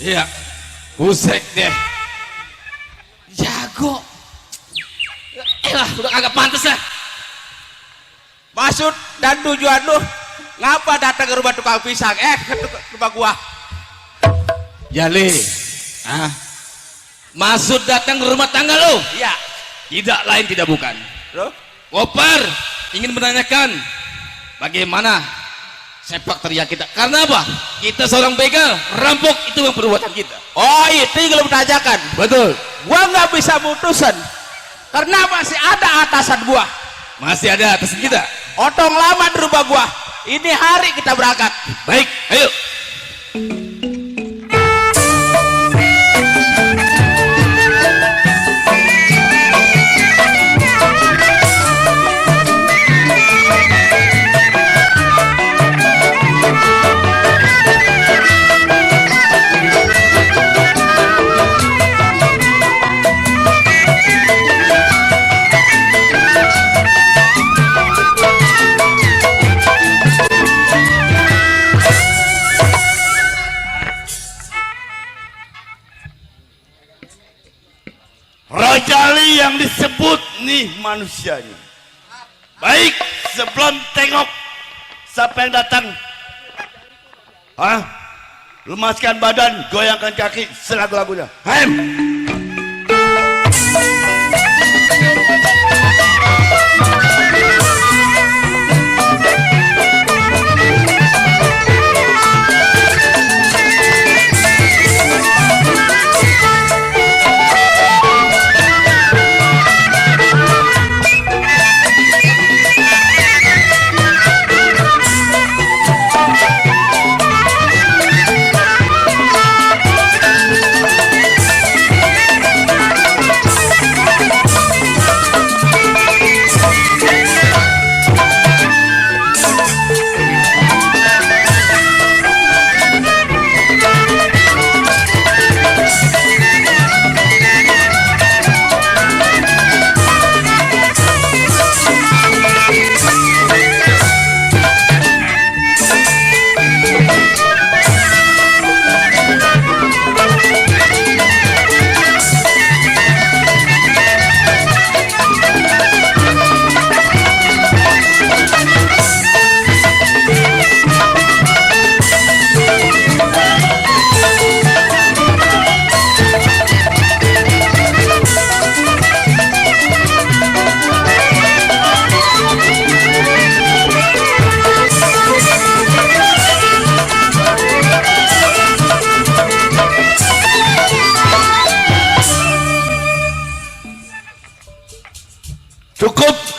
Iya, busek deh. Jago. Udah kagak pantas lah. Maksud dan tujuan lu ngapa datang ke rumah tukang pisang? Ke rumah gua. Jali. Maksud datang ke rumah tangga lu? Iya. Tidak lain tidak bukan. Loh? Kopar ingin menanyakan bagaimana sepak terjang kita. Karena apa? Kita seorang begal, rampok itu yang perbuatan kita. Oh, itu yang lu menanyakan. Betul. Gua nggak bisa mutusin karena masih ada atasan gua. Masih ada atas kita. Otong lama di rumah gua. Ini hari kita berangkat. Baik, ayo. Rajali yang disebut nih manusianya. Baik, sebelum tengok siapa yang datang, lemaskan badan, goyangkan kaki, selagu-lagunya. Hem.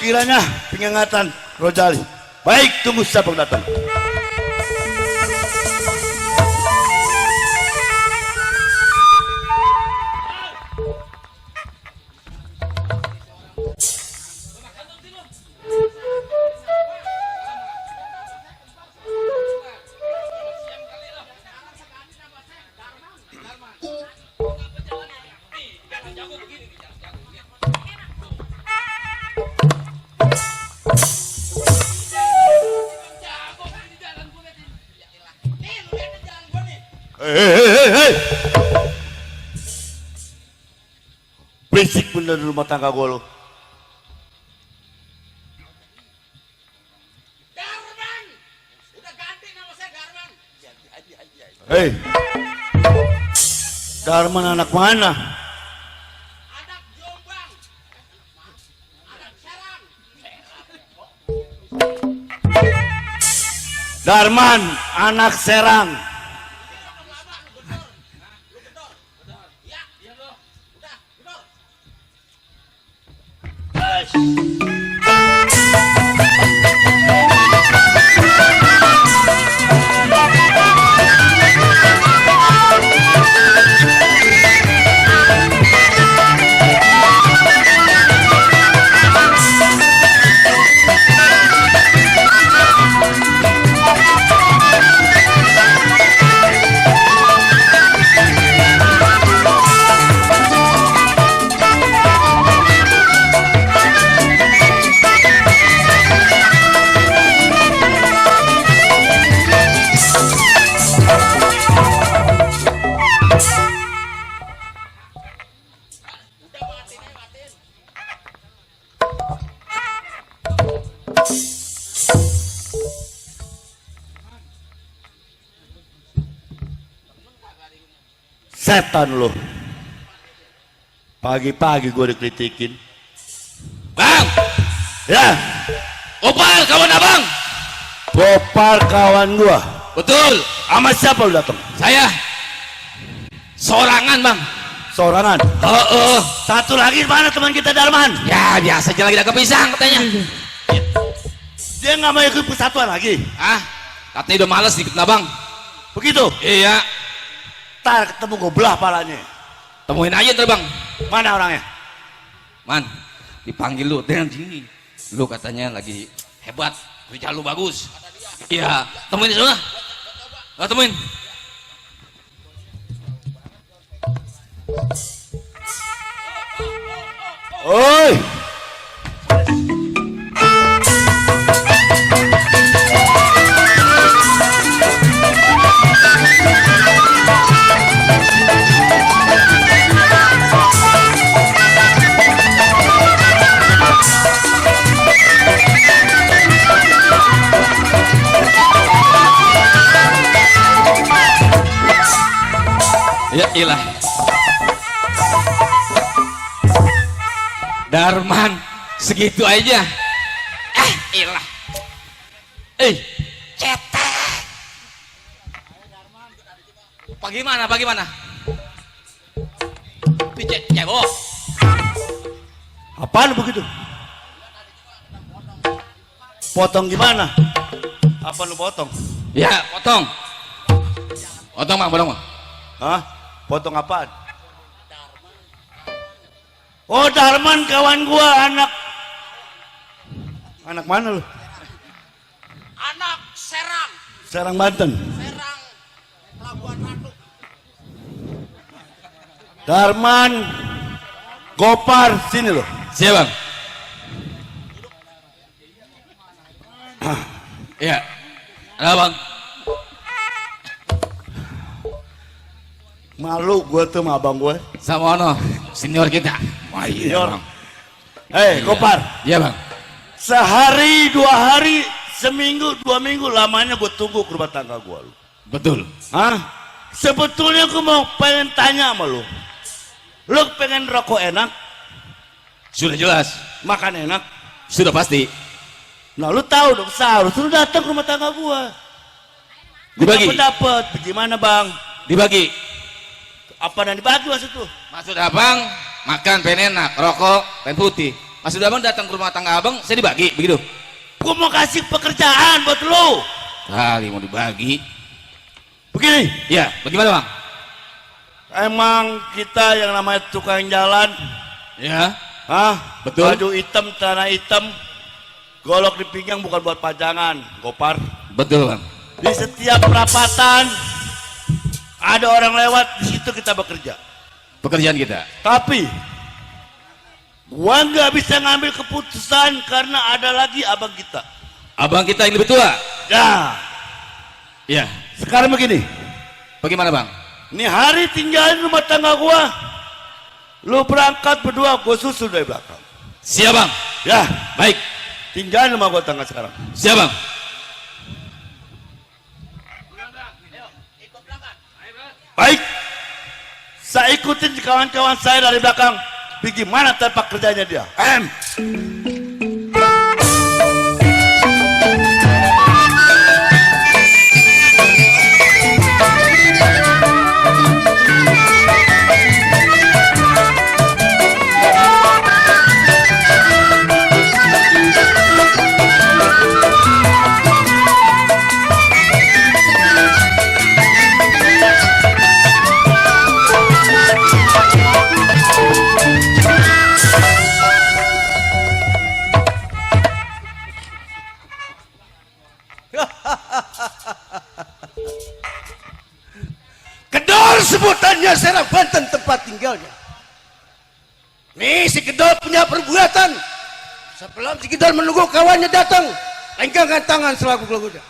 kiranya pengingatan Rojali. Baik, tunggu siapa yang datang. Hei. Berisik bener di rumah tangga gue lo. Darman, udah ganti nama saya Darman. Hei, Darman anak mana? Anak Jombang, anak Serang. Darman anak Serang. Setan lo. Pagi-pagi gue dikritikin. Bang, Ya, Opal kawan abang. Gopar kawan gua. Betul, Sama siapa lu datang? saya sorangan bang. Sorangan. Oh, Satu lagi mana teman kita Darman? ya biasa aja lagi dagang pisang katanya. Dia nggak mau ikut persatuan lagi. Ah, katanya udah males ikut abang. Begitu. Iya, Ntar ketemu gue belah palanya. temuin aja ntar bang. Mana orangnya? Man, dipanggil lu dengan sini. Lu katanya lagi hebat, kerja lu bagus. Iya, temuin di sana. Temuin. Oi. Ya ilah. Darman segitu aja. Ilah. Cetek. Bagaimana? Cebo. Apaan begitu? Potong gimana? Apa lu potong? Ya, potong. Potong bang, potong bang. Hah? Potong apaan? Oh, Darman kawan gua, anak mana lu? Anak Serang, Serang Banten. Serang, Pelabuhan Ratu. Darman Gopar sini loh. Siapa bang? Iya. Ada bang? Malu gua tuh sama abang gua. Sama ono, senior kita. Wah iya Senior. bang. Hei, Gopar. Iya bang. Sehari, 2 hari, seminggu, 2 minggu lamanya gua tunggu ke rumah tangga gua lu. Betul. Hah? Sebetulnya gua mau pengen tanya sama lu. Lu pengen rokok enak, Sudah jelas. makan enak. Sudah pasti. Nah lu tahu dong seharusnya lu datang ke rumah tangga gua. Dibagi. Dapat. Bagaimana bang? Dibagi. Apa yang dibagi maksud tuh? Maksud abang, makan pengen enak, rokok pen putih. Maksud abang datang ke rumah tangga abang, saya dibagi, begitu? Gua mau kasih pekerjaan buat lu. Kali mau dibagi. Begini, Ya, bagaimana bang? emang kita yang namanya tukang jalan, Ya, betul. Baju hitam, celana hitam, golok di pinggang bukan buat pajangan, Gopar. betul bang. Di setiap perapatan ada orang lewat, di situ kita bekerja. Pekerjaan kita. Tapi gua nggak bisa ngambil keputusan karena ada lagi abang kita. Abang kita yang lebih tua. Ya, Ya, sekarang begini. bagaimana bang? Ini hari tinggalin rumah tangga gua. Lu berangkat berdua, gua susul dari belakang. Siap bang. Ya, Baik. tinggalin rumah gua tangga sekarang. Siap bang. Baik. Saya ikutin kawan-kawan saya dari belakang. Bagaimana tempat kerjanya dia? Kedor sebutannya Serang Banten tempat tinggalnya. Nih si Kedor punya perbuatan. Sebelum si Kedor menunggu kawannya datang, lenggangkan tangan selaku pelakunya.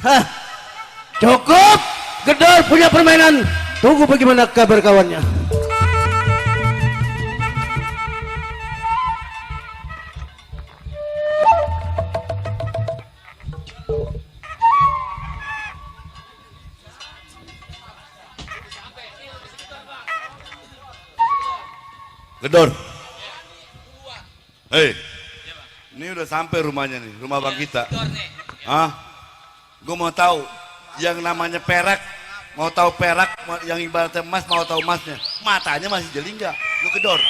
Hah, cukup. Gedor punya permainan. Tunggu bagaimana kabar kawannya. Gedor. Hei, ini udah sampai rumahnya nih, rumah bang kita. Gue mau tahu yang namanya perak, mau tahu perak, yang ibaratnya emas, mau tahu emasnya. Matanya masih jeli nggak? Lu Gedor.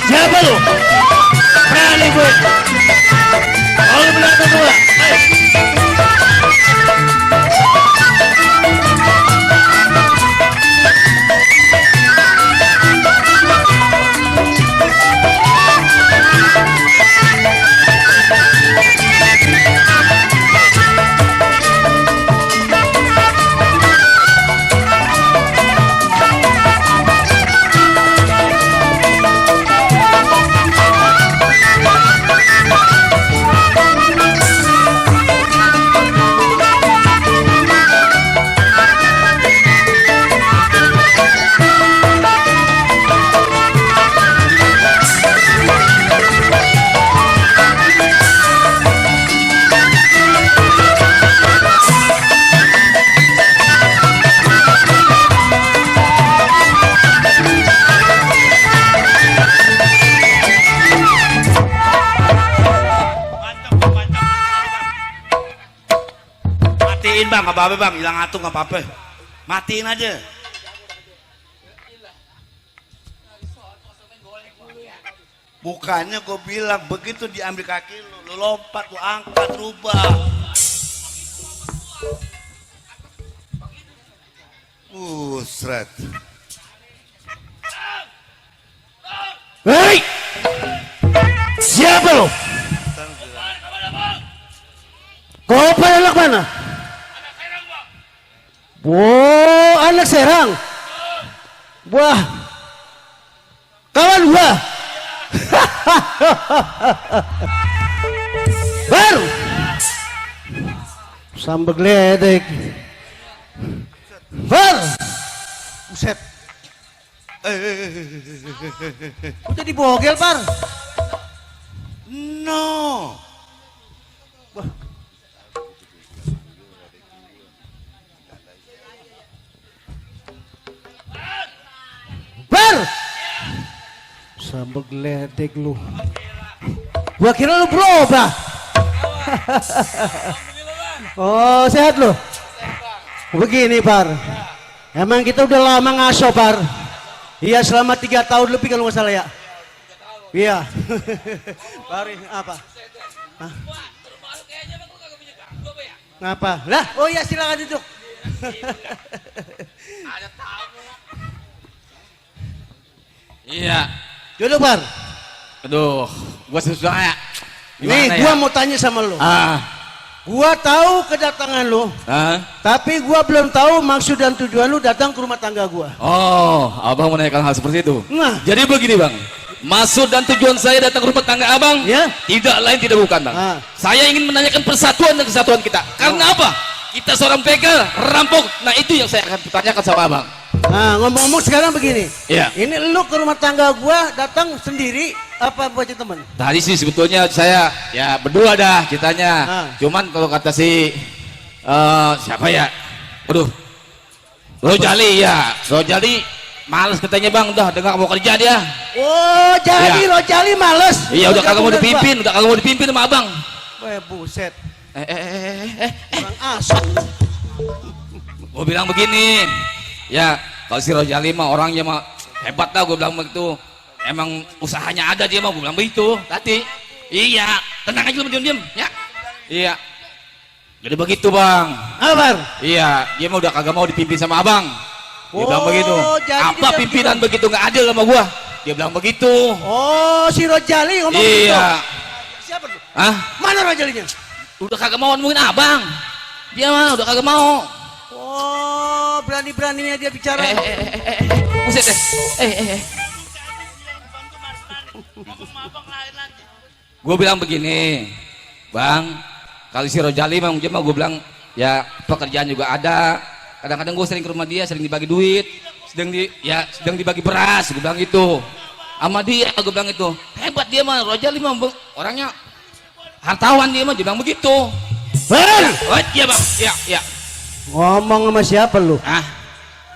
Siapa lu? Berani gue. Kalau benar kedua. matiin bang, nggak apa-apa bang, hilang atung nggak apa-apa. Matiin aja. Bukannya gue bilang begitu diambil kaki lu lompat, lu angkat, rubah. Sret. Hei! Siapa lo? Kau anak mana? Oh, anak serang. Wah, kawan gua. Baru sambal geledek. Buset. Udah dibogel, Par. No. Par. Sambal geledek lu. Gua kira lu berubah. Oh, sehat lu. Begini, Par. Emang kita udah lama ngaso, Par. Iya, selama 3 tahun lebih kalau nggak salah ya. Iya. Par, apa? Hah? Ngapa? Lah, oh iya silakan duduk. Iya. Duduk, Par. Aduh, gua susah ya. Nih, gua mau tanya sama lu. Gua tahu kedatangan lu, tapi gua belum tahu maksud dan tujuan lu datang ke rumah tangga gua. Oh, abang menanyakan hal seperti itu. Nah, jadi begini bang, maksud dan tujuan saya datang ke rumah tangga abang, ya? tidak lain tidak bukan bang. Saya ingin menanyakan persatuan dan kesatuan kita. Karena apa? Kita seorang begal, rampok. Nah itu yang saya akan tanyakan sama abang. Nah, ngomong-ngomong sekarang begini. Iya. Ini lu ke rumah tangga gua datang sendiri apa buat teman? Tadi sih sebetulnya saya ya berdua dah ceritanya. Cuman kalau kata si siapa ya? Aduh. Rojali ya. Rojali males katanya bang, udah nggak mau kerja dia. Oh, jadi ya. Rojali males. Iya, udah kagak mau dipimpin, udah kagak mau dipimpin sama abang. Wah, buset. Orang asal. Gue bilang begini, ya kalau si Rojali mah orangnya mah hebat dah, gue bilang begitu. Emang usahanya ada dia mah, gue bilang begitu tadi. Iya, tenang aja lu, diam-diam ya. Iya. Jadi begitu bang. Abar. Iya, dia mah udah kagak mau dipimpin sama abang. Dia bilang begitu. Apa pimpinan begitu nggak adil sama gua? Dia bilang begitu. Oh, si Rojali ngomong begitu. Iya. Siapa tuh? Hah? Mana Rojalinya? Udah kagak mau ngomongin abang. Dia mah udah kagak mau. Oh, berani-beraninya dia bicara. Buset deh. Gue bilang begini, bang, kalau si Rojali memang dia mah gue bilang ya pekerjaan juga ada. Kadang-kadang gue sering ke rumah dia, sering dibagi duit, sedang dibagi beras, gue bilang gitu. Sama dia, gue bilang itu hebat dia mah, Rojali mah orangnya hartawan dia mah, dia bilang begitu. Oh iya bang, iya. Ngomong sama siapa lu?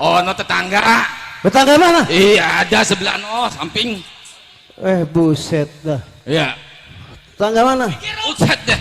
Oh, no tetangga. Tetangga mana? Iya, ada sebelah samping. Buset dah. Iya. Tetangga mana? Buset deh.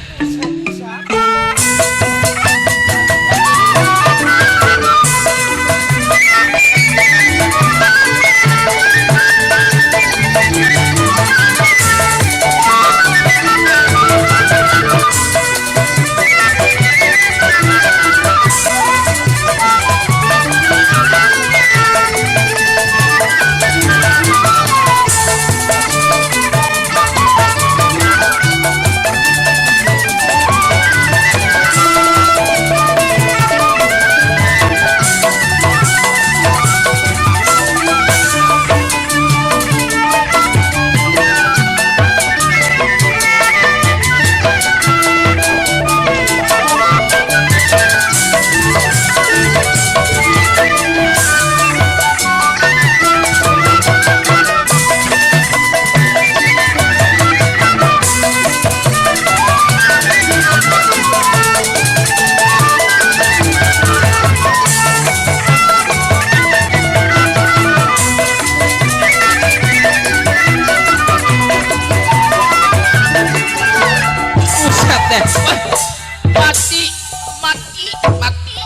mati, mati,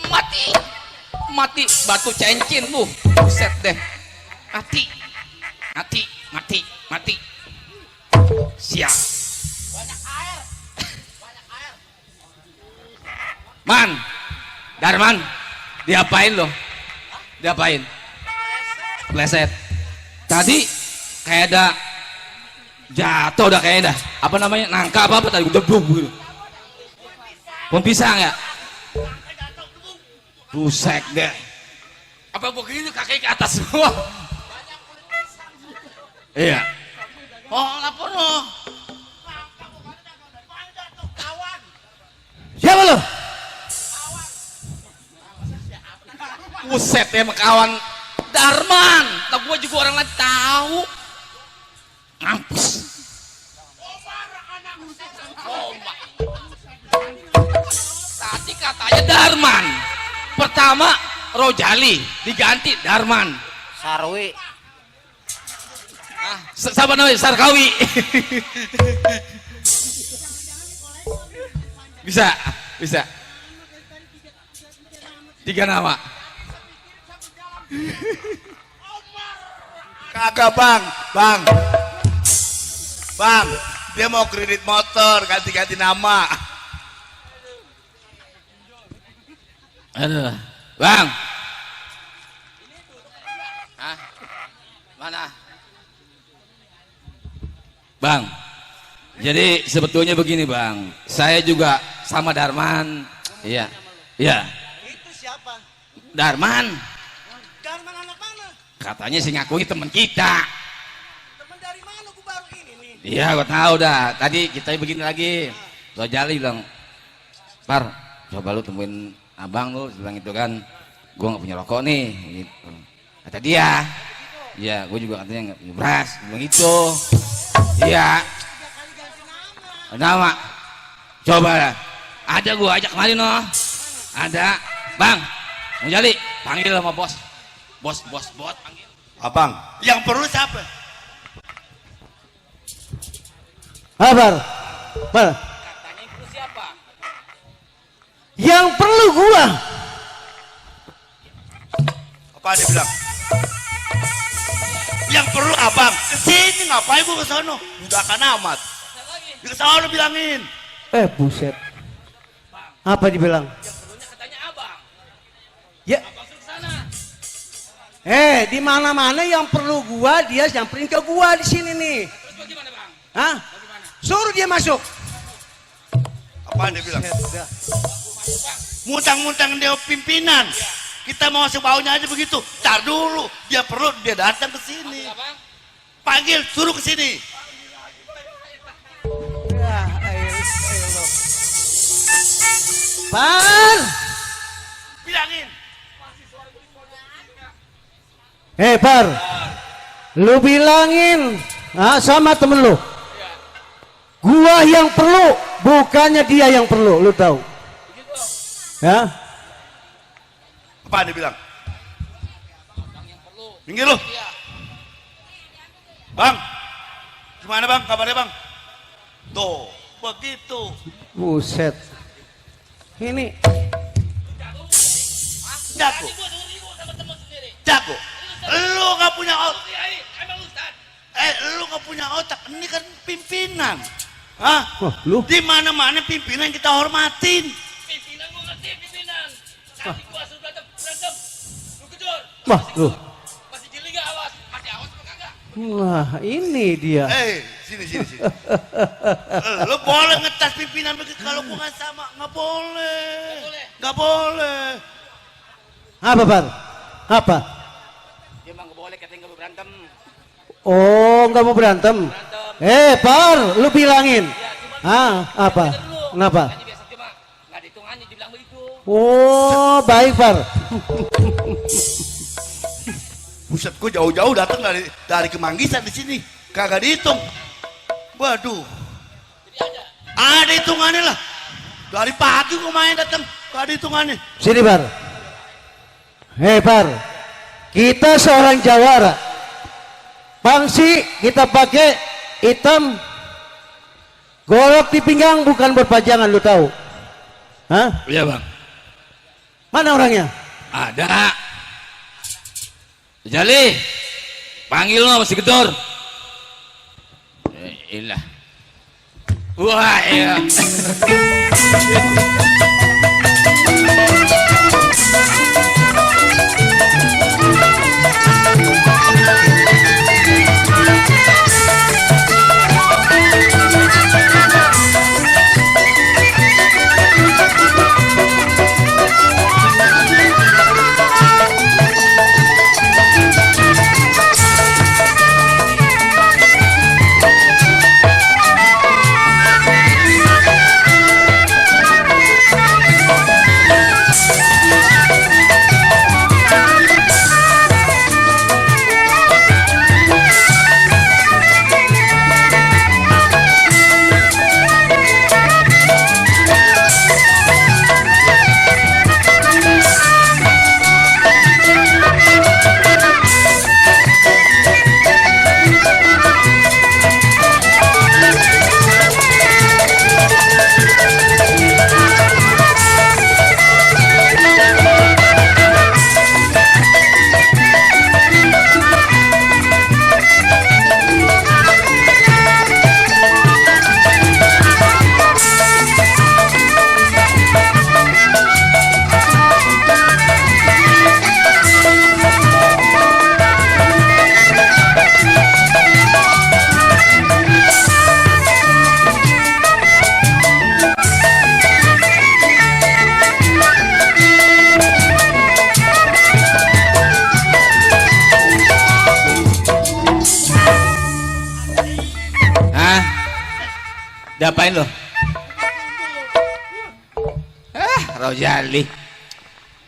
mati, mati, batu cincin bu, buset deh, mati, mati, mati, mati, siap. Man, Darman, diapain lo? Diapain? Pleset. Tadi kayak ada jatuh dah kayaknya dah. Apa namanya? Nangka apa tadi? Udah gitu. Pohon pisang ya? Busek deh. Apa begini kaki ke atas semua? Iya. Oh, lapor lo. Siapa lo? Buset ya kawan Darman. Tak gua juga orang lain tahu. Ngampus. Tadi katanya Darman. Pertama Rojali diganti Darman. Sarwi. Siapa namanya? Sarkawi. Bisa, bisa. 3 nama. Kagak bang, dia mau kredit motor, ganti-ganti nama. Aduh, bang. Hah? Mana? Bang, jadi sebetulnya begini bang, saya juga sama Darman, iya, iya. Itu siapa? Darman, Darman anak mana? katanya sih ngakui teman kita. Teman dari mana gua baru ini nih? Iya, gua tahu dah. Tadi kita begini lagi, Rojali bilang, Par, coba lu temuin abang lu, bilang itu kan, gua nggak punya rokok nih, gitu. Kata dia, iya, gua juga katanya nggak punya beras, bilang gitu. Iya. Nama. Coba lah. Ada gua ajak kemarin noh. Ada. Bang. Mau jadi panggil sama bos. Bos panggil. Abang, yang perlu siapa? Bar. Katanya itu siapa? Yang perlu gua. Apa dia bilang? Yang perlu abang, kesini ngapain gua kesono? Udah akan amat. Kesono bilangin. Buset. Apa dibilang? Yang perlunya katanya abang. Ya. Abang suruh sana. Di mana-mana yang perlu gua dia nyamperin ke gua di sini nih. Terus bagaimana bang? Hah? Suruh dia masuk. Apa dia bilang? Muntang-muntang dia pimpinan. Kita mau masuk baunya aja begitu. Tar dulu, dia perlu dia datang ke sini. Abang. Panggil, suruh ke sini. Ya, Par. Bilangin. Par. Lu bilangin sama temen lu. Gua yang perlu, bukannya dia yang perlu, lu tahu. Ya? Apa dia bilang? Minggir lu. Bang, gimana bang? Kabarnya bang? Tuh, begitu. Buset. Ini Jago. Jago. Lu gak punya otak. Lu gak punya otak. Ini kan pimpinan. Hah? wah, lu Di mana-mana pimpinan kita hormatin. Pimpinan gua ngerti pimpinan. Nanti gua suruh berantem. Lu kejar. wah, lu. Masih jeli gak awas? Masih awas apa kagak? Wah, ini dia. Sini. Lu boleh ngetas pimpinan begitu. Kalau gua nggak sama, nggak boleh. Nggak boleh. Apa, Par? Apa? Dia mah nggak boleh katanya nggak berantem. Oh, nggak mau berantem. Par, lu bilangin. Apa? Kenapa? Katanya biasa cuma nggak dihitungannya dibilang begitu. Oh, baik, Par. Buset, gua jauh-jauh datang dari Kemanggisan di sini. Kagak dihitung. Waduh. Ada hitungannya lah. Dari pagi gua main datang. Gak ada hitungannya. Sini, Par. Par. Kita seorang jawara. Pangsi kita pakai hitam. Golok di pinggang bukan berpajangan, lu tahu. Hah? Iya bang. Mana orangnya? Ada. Jali, panggil lo masih gedor. Ilah. Wah iya. Diapain lo? Rojali.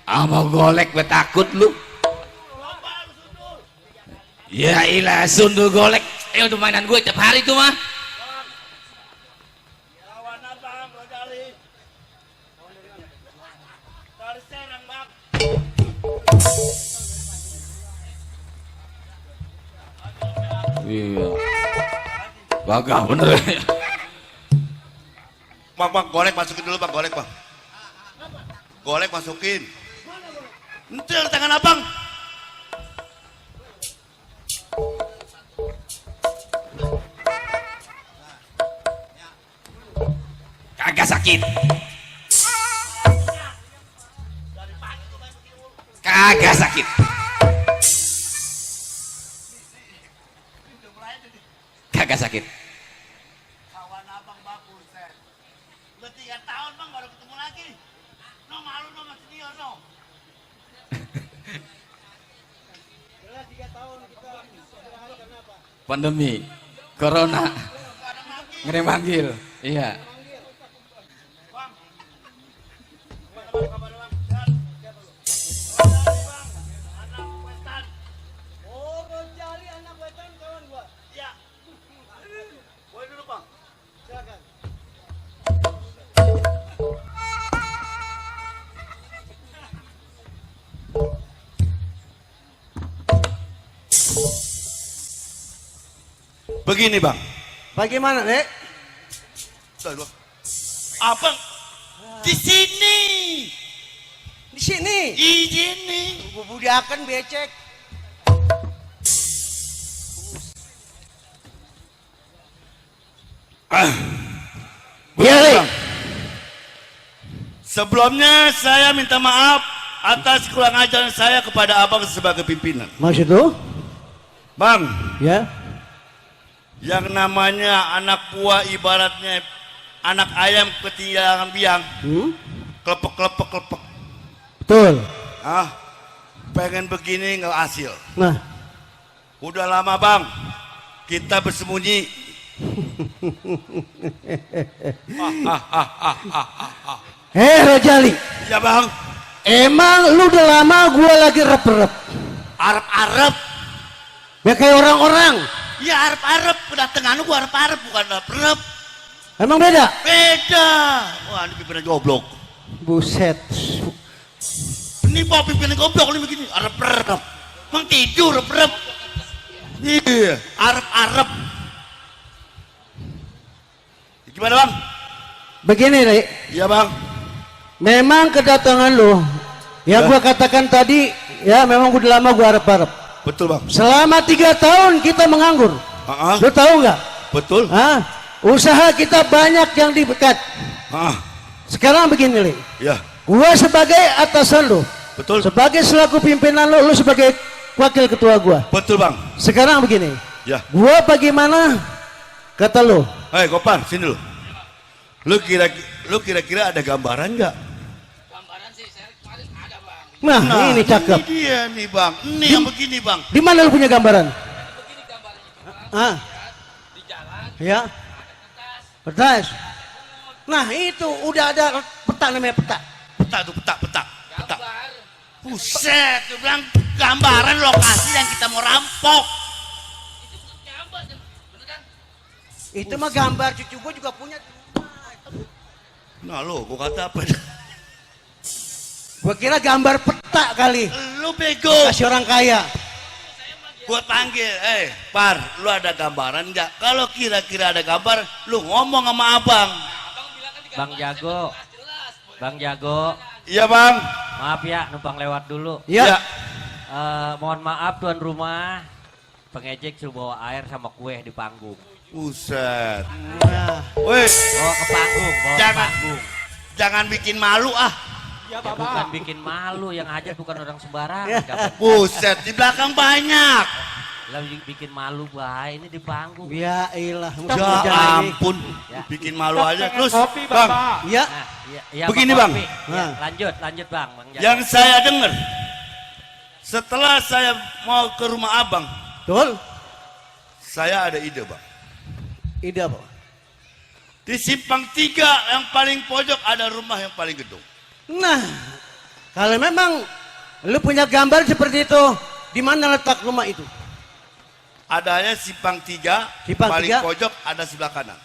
Mau golek gue takut lu. Ya ilah sundul golek. Itu mainan gue tiap hari tuh mah. Iya. Bagah bener ya. Bang, golek masukin dulu bang, golek bang. Golek masukin. Ente yang tangan abang. Kagak sakit. Kagak sakit. Kagak sakit. Kawan abang bagus, udah 3 tahun bang baru ketemu lagi. No malu no mas senior no. Pandemi, corona, ngeri manggil, iya. Begini bang. Bagaimana, Dek? Abang di sini. Di sini. Di sini. Bubudakan becek. Iya, bang. Sebelumnya saya minta maaf atas kurang ajaran saya kepada abang sebagai pimpinan. Maksud lu? Bang, Ya. yang namanya anak buah ibaratnya anak ayam ketinggalan biang. Klepek. Betul. Pengen begini nggak hasil. Nah, Udah lama bang, kita bersembunyi. Rojali. Ya bang, Emang lu udah lama gua lagi rep-rep. Arab. Ya kayak orang-orang. Ya Arab. Kedatangan gua Arab bukan Arab. Emang beda? Beda. Wah ini pimpinan goblok. Buset. Ini bawa pimpinan goblok ini begini. Arab. Emang tidur Arab. Iya. Arab. Gimana bang? Begini, Dek. Iya bang. memang kedatangan lo yang Ya. gua katakan tadi, ya memang udah lama gua harap-harap. Betul bang. Selama 3 tahun kita menganggur. Ah, Lo tahu nggak? betul. Hah? Usaha kita banyak yang dibekat. Ah, Sekarang begini, Li. ya Gua sebagai atasan lo, betul. sebagai selaku pimpinan lo sebagai wakil ketua gua. Betul bang. Sekarang begini, Ya. gua bagaimana kata lo? Hei Gopar, sini dulu. Lu kira-kira ada gambaran nggak? Nah, ini cakep. Ini dia nih bang. Ini yang begini bang. Di mana lu punya gambaran? Ah. Ya. Kertas. Nah, itu udah ada peta, namanya peta. Peta tuh, peta. Buset, lu bilang gambaran lokasi yang kita mau rampok. Itu mah gambar cucu gua juga punya. Nah lo, gua kata apa? Gua kira gambar peta kali. Lu bego. Kasih orang kaya. Gua panggil, Par, lu ada gambaran nggak? Kalau kira-kira ada gambar, lu ngomong sama abang. Bang Jago, Bang Jago, Iya bang. maaf ya numpang lewat dulu. Ya. Mohon maaf tuan rumah, pengejek suruh bawa air sama kue di panggung. Buset. Nah, Woi, Bawa ke panggung, bawa ke Jangan. panggung. jangan bikin malu ah. Ya, bukan bikin malu, yang hajat bukan orang sembarangan. Ya. Dapat. Buset, di belakang banyak. Lah bikin malu bahaya ini di panggung. ya ilah. Ya ampun, Ya. bikin malu aja. Terus, bang, Ya. Nah, ya, Begini, Bang Bang. Kopi. Ya, Nah. lanjut Bang. Bang Jago. yang saya dengar, setelah saya mau ke rumah abang, Betul. saya ada ide bang. Ide apa? Di simpang 3 yang paling pojok ada rumah yang paling gedung. Nah, kalau memang lu punya gambar seperti itu, di mana letak rumah itu? Adanya simpang 3, Simpang paling 3. pojok ada sebelah kanan.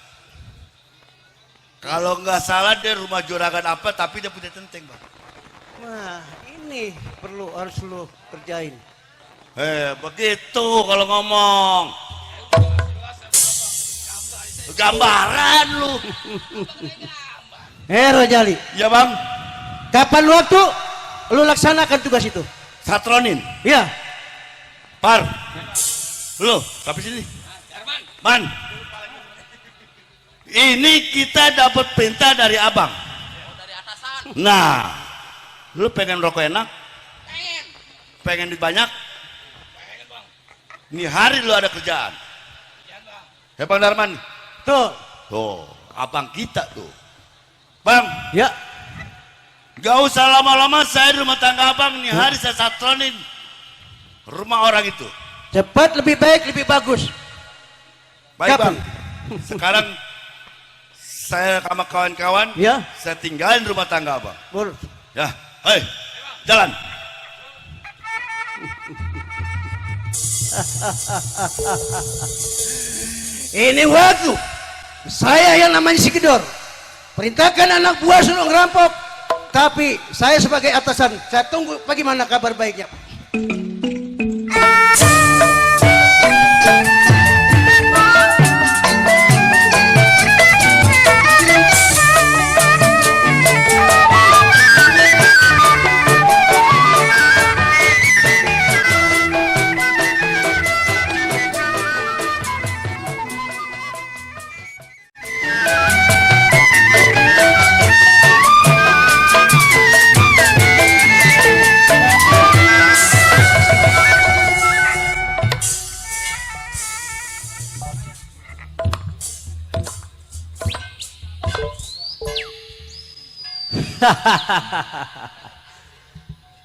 Kalau nggak salah dia rumah juragan apa, tapi dia punya tenteng bang. Nah, ini harus lu kerjain. Begitu kalau ngomong. Gambaran lu. Rojali, Ya bang, kapan waktu lu laksanakan tugas itu? satronin. Ya. Par, lu, tapi sini. Man, ini kita dapat perintah dari abang. Nah, lu pengen rokok enak? Pengen duit banyak? Ini hari lu ada kerjaan. Bang Darman, Tuh. tuh, abang kita tuh. Bang, Ya. gak usah lama-lama saya di rumah tangga abang. Nih hari saya satronin rumah orang itu. Cepat, lebih baik, lebih bagus. Baik Kapan? bang, sekarang saya sama kawan-kawan, Ya. saya tinggalin rumah tangga abang. Bur. Ya, hei, jalan. Ini waktu saya yang namanya si Gedor perintahkan anak buah suruh ngerampok, tapi saya sebagai atasan saya tunggu bagaimana kabar baiknya.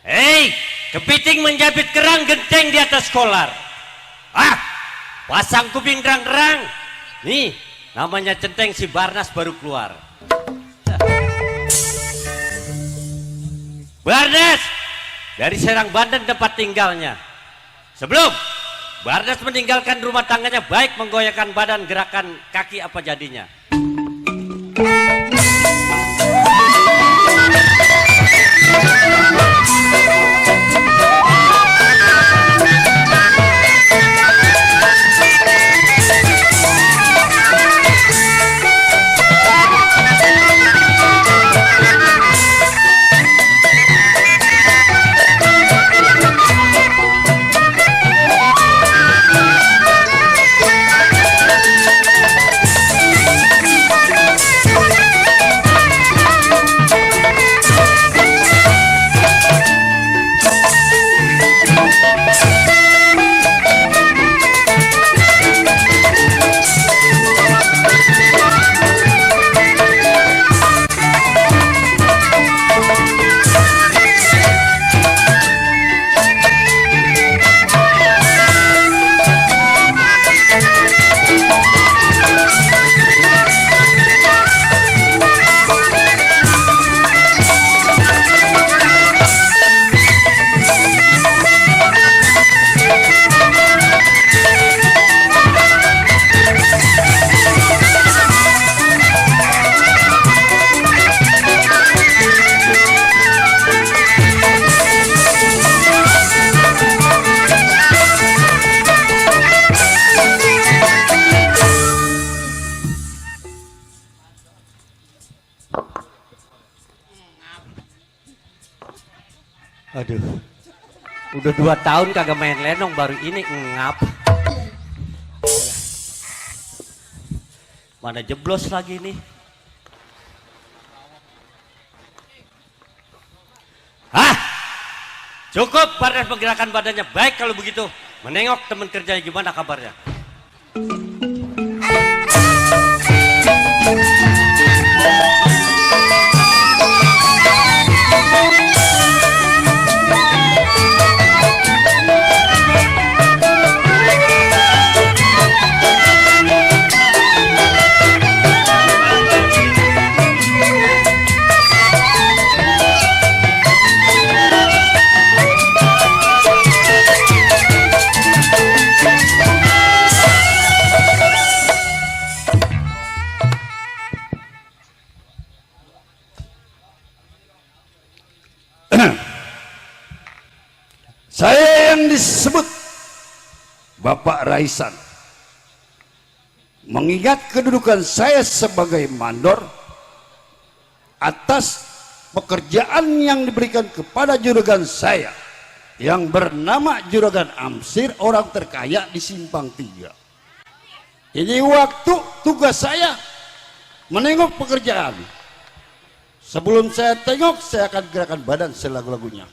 Hei, kepiting menjepit kerang genteng di atas kolar. Pasang kuping derang-derang. Nih, namanya centeng si Barnas baru keluar. Barnas, dari Serang Banten tempat tinggalnya. Sebelum Barnas meninggalkan rumah tangganya, baik menggoyahkan badan, gerakan kaki apa jadinya. Aduh. Udah 2 tahun kagak main lenong, baru ini ngap. Mana jeblos lagi nih. Hah? Cukup, Bardas menggerakkan badannya. Baik kalau begitu. Menengok teman kerjanya gimana kabarnya. Saya yang disebut Bapak Raisan, mengingat kedudukan saya sebagai mandor atas pekerjaan yang diberikan kepada juragan saya yang bernama Juragan Amsir, orang terkaya di Simpang 3. Ini waktu tugas saya menengok pekerjaan. Sebelum saya tengok, saya akan gerakan badan selagu-lagunya.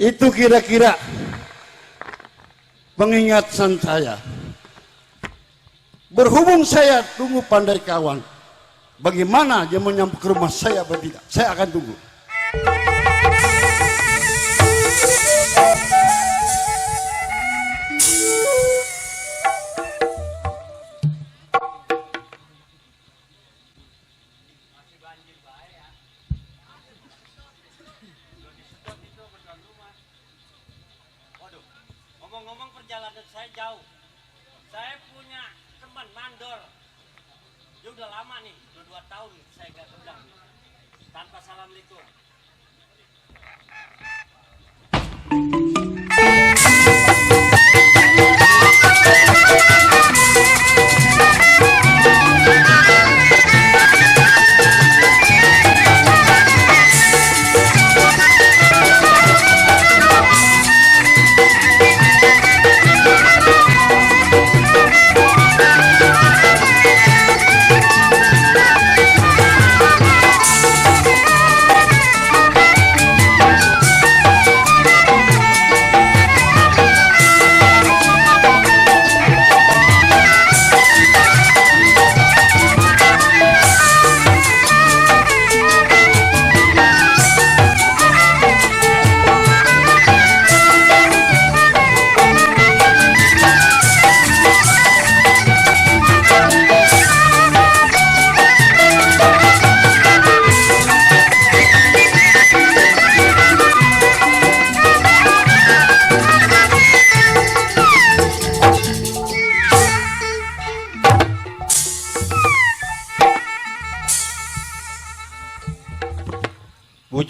Itu kira-kira pengingatan saya. Berhubung saya tunggu pandai kawan, bagaimana dia menyambut ke rumah saya atau tidak, saya akan tunggu. Ngomong-ngomong perjalanan saya jauh. Saya punya teman mandor. Dia udah lama nih, udah 2 tahun saya gak undang. Tanpa assalamualaikum.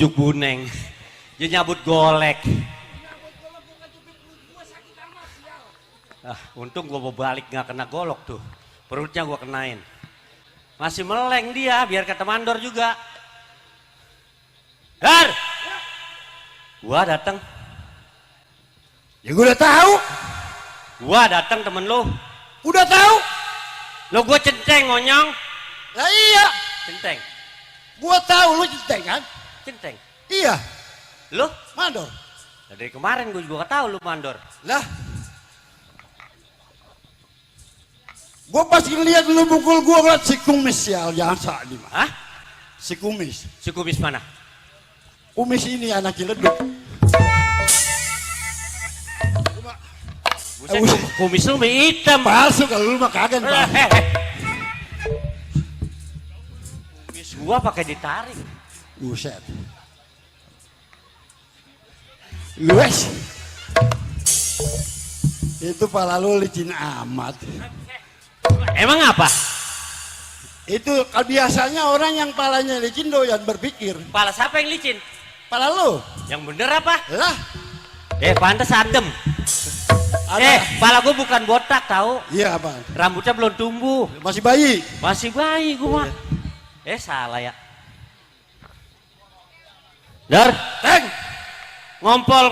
Ujuk buneng. Dia nyabut golek. Untung gua mau balik nggak kena golok tuh. Perutnya gua kenain. Masih meleng dia, biar kata mandor juga. Dar! Gua datang. Ya gue udah tahu. Gua datang temen lu. Udah tahu. Lo gua centeng ngonyong. Lah iya. Centeng. Gua tahu lu centeng kan? Centeng. Iya. Lu? Mandor. Dari kemarin gua juga tahu lu mandor. Lah. Gua pas ngeliat lu pukul gua ngeliat si kumis ya, jangan salah nih mah. Hah? Si kumis. Si kumis mana? Kumis ini anak ciledug. Buset, kumis lu mie hitam. Palsu kalau lu mah kagak Pak. Kumis gua pakai ditarik. Buset. Lues. Itu pala lu licin amat. Emang apa? Itu biasanya orang yang palanya licin doyan berpikir. Pala siapa yang licin? Pala lu. Yang bener apa? Lah. Pantes adem. Pala gua bukan botak tahu. Iya apa? Rambutnya belum tumbuh. Masih bayi. Masih bayi gua mah. Salah ya. Dar, Teng. ngompol.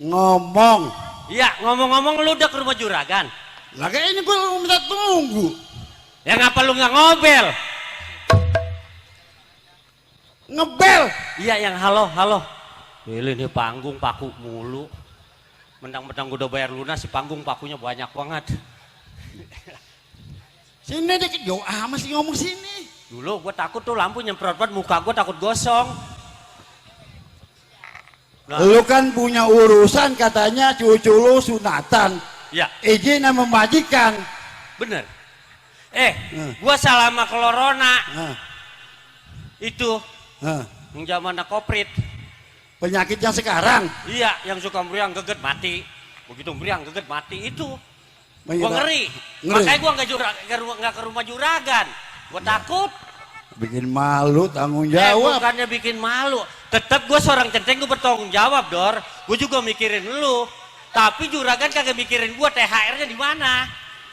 Ngomong. Iya, ngomong-ngomong lu udah ke rumah juragan. Lah kayak ini gua minta tunggu. Ya ngapa lu nggak ngobel? Ngebel. Iya, yang halo. Pilih nih panggung paku mulu. Mentang-mentang gue udah bayar lunas, si panggung pakunya banyak banget. Sini dikit jauh amat sih ngomong sini. Dulu gue takut tuh lampu nyemprot muka gue takut gosong. Nah. Lu kan punya urusan katanya cucu lu sunatan. Ya, Izin sama majikan. bener. Gue salah sama Kelorona. Itu, yang zaman koprit. Penyakit yang sekarang. Iya, yang suka meriang geget mati. Begitu meriang geget mati itu. Gue Ngeri. ngeri. Makanya gue nggak ke rumah juragan. Gue takut. Bikin malu, tanggung jawab. Bukannya bikin malu. Tetap gue seorang centeng, gue bertanggung jawab, Dor. Gue juga mikirin lu. Tapi juragan kagak mikirin gue, THR-nya di mana?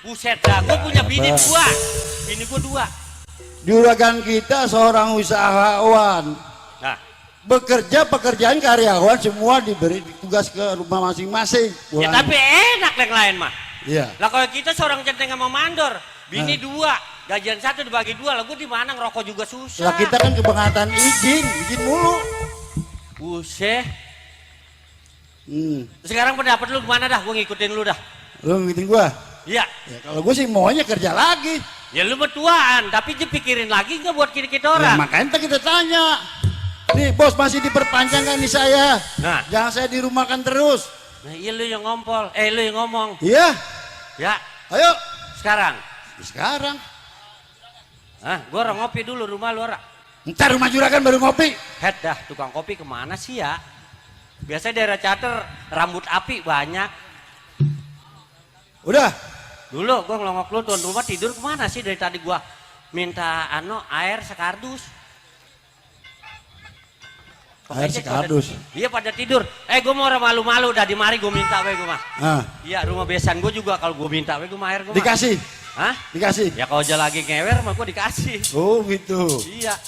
Buset dah, gue punya bini dua. Bini gue dua. Juragan kita seorang usahawan. Nah, Bekerja pekerjaan karyawan semua diberi tugas ke rumah masing-masing. ya tapi enak yang lain mah. Iya. Lah kalau kita seorang centeng sama mandor, bini dua, gajian satu dibagi dua, lah gue di mana ngerokok juga susah. Lah kita kan kebangetan izin mulu. Buset. Sekarang pendapat lu gimana dah? Gue ngikutin lu dah. Lu ngikutin gua? Iya. Ya, kalau gua sih maunya kerja lagi. Ya lu metuaan, tapi dia pikirin lagi nggak buat kita Ya, orang. makanya kita tanya. Nih bos masih diperpanjang kan nih saya. Nah. Jangan saya dirumahkan terus. Nah, iya lu yang ngompol, lu yang ngomong. Iya. Ya, Ayo. sekarang. Sekarang. Gua orang ngopi dulu rumah lu orang. Ntar rumah juragan baru ngopi. Head dah, tukang kopi kemana sih ya? Biasanya daerah Cater rambut api banyak. Udah. Dulu gua ngelongok lu tuan rumah tidur kemana sih dari tadi gua minta air sekardus. Air sekardus. Iya pada tidur. Gue mau orang malu-malu dah di mari gue minta gue mah. Iya rumah besan gue juga kalau gue minta gue mah air gue mah. Dikasih. Hah? Dikasih. Ya kalau aja lagi ngewer mah gue dikasih. Oh gitu. Iya.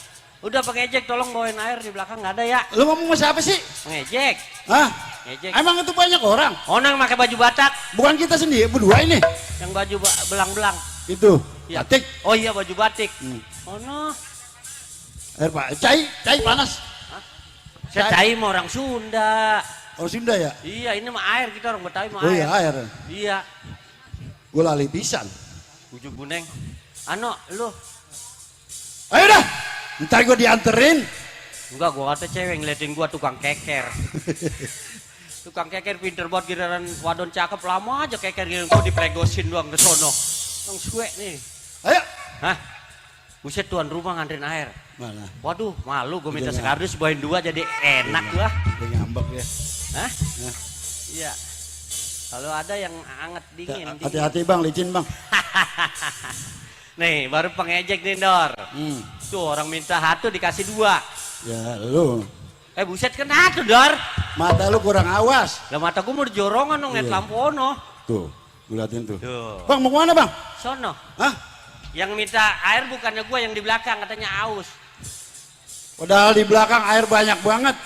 Udah pakai ejek tolong bawain air di belakang nggak ada ya. Lu ngomong sama siapa sih? Ngejek. Hah? Ngejek. Emang itu banyak orang? Onang pakai baju Batak. Bukan kita sendiri berdua ini. Yang baju belang-belang. Itu. Iya. Batik. Oh iya baju batik. Oh no. Air Pak. Cai panas. Saya cai mah orang Sunda. Orang Sunda ya? Iya ini mah air kita orang Betawi mah Oh air. iya air. Iya. Gue lali pisan. Ujuk buneng. Lu. Ayo dah. Ntar gue dianterin. Enggak, gua kata cewek ngeliatin gua tukang keker. Tukang keker pinter banget giliran wadon cakep lama aja keker giliran gua dipregosin doang ke sono. Yang suwe nih. Ayo. Hah? Buset tuan rumah nganterin air. Mana? Waduh, malu gua minta Udah sekardus bawain 2 jadi enak gua. Udah ngambek ya. Hah? Iya. Kalau ada yang anget dingin. Hati-hati bang, licin bang. Nih, baru pengejek nih, Dor. Tuh, orang minta satu dikasih 2. Ya lu, Buset kan satu, Dor. mata lu kurang awas. Lah mata gua mau dijorongan dong, liat lampu ono. Tuh, lu liatin tuh. Tuh. Bang, mau kemana bang? Sono. Hah? Yang minta air bukannya gua, yang di belakang katanya aus. Padahal di belakang air banyak banget.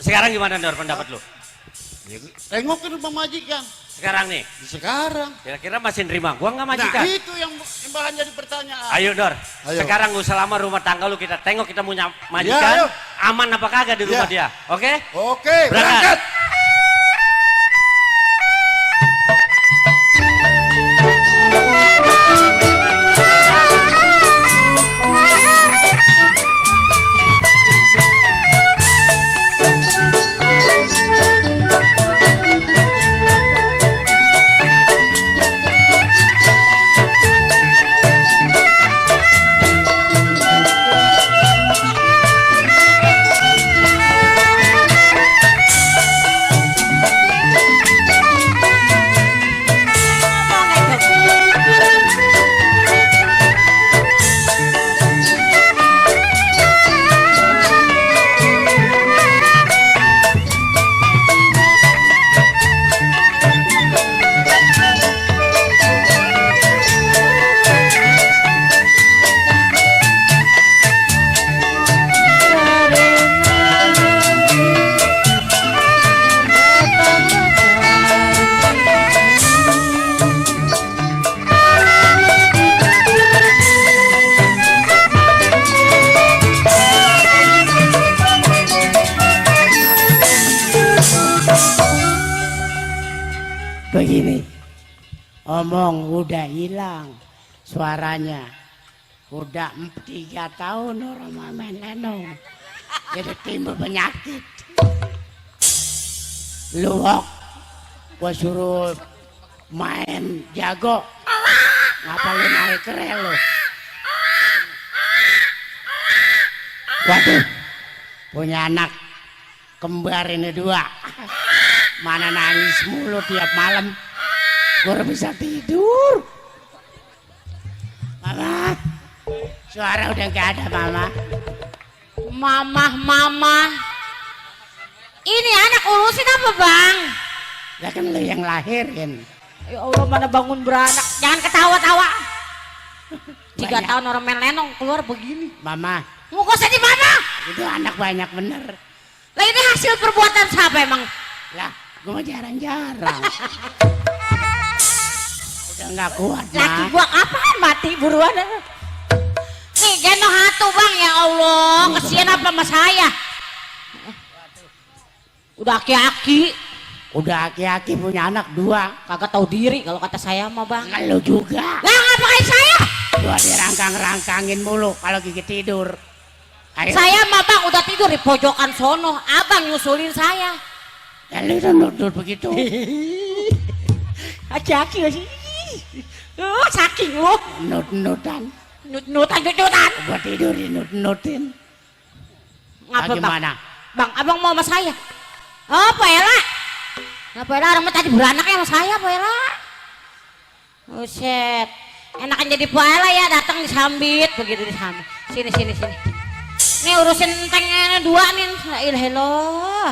Sekarang gimana, Dor, pendapat lu? Tengokin rumah majikan. Sekarang nih, Sekarang. kira-kira masih nerima gua nggak Nah majikan? itu yang bahan jadi pertanyaan. Ayo, Dor. Ayo. Sekarang gua selama rumah tangga lu kita tengok, kita punya Ya, majikan. ayo. Aman apa kagak di rumah dia? Oke? Oke, Berangkat. berangkat. Begini, omong udah hilang suaranya. Udah 3 tahun orang main lenong, jadi timbul penyakit. Luwok, gua suruh main jago, ngapalin air kerel lo. Waduh, punya anak kembar ini 2. Mana nangis mulu tiap malam, gua bisa tidur. Mama, suara udah gak ada mama. Mama. Ini anak urusin apa, Bang? Lah kan lu yang lahirin. Ya Allah, mana bangun beranak. Jangan ketawa-tawa. 3 Banyak. tahun orang main lenong keluar begini. Mama, Mau kosa di mana? itu anak banyak bener. Lah ini hasil perbuatan siapa emang? Lah, gua jarang-jarang. Udah nggak kuat, Laki Ma. gua kapan mati buruan? Nih gendong hatu, Bang, ya Allah. Kesian apa sama saya? Udah aki-aki. Udah aki-aki punya anak 2. Kagak tahu diri kalau kata saya mah, Bang. Kan lu juga. Lah ngapain saya? Gua dirangkang-rangkangin mulu kalau gigi tidur. Ayo. Saya mah, Bang, udah tidur di pojokan sono. Abang nyusulin saya. Dan lu udah nudut begitu. Aki-aki gak sih? Saking lu. Nut-nutan. Nutan. Gua tidur di nut-nutin. Ngapa, Bang? Gimana? Bang, abang mau sama saya? Apa Ella? Apa Ella? Orang tadi beranaknya sama saya, Pak Ella. Buset. Enakan jadi Pak Ella ya, datang disambit. Begitu disambit. Sini. Nih urusin entengnya 2 nih. La ilaha illallah.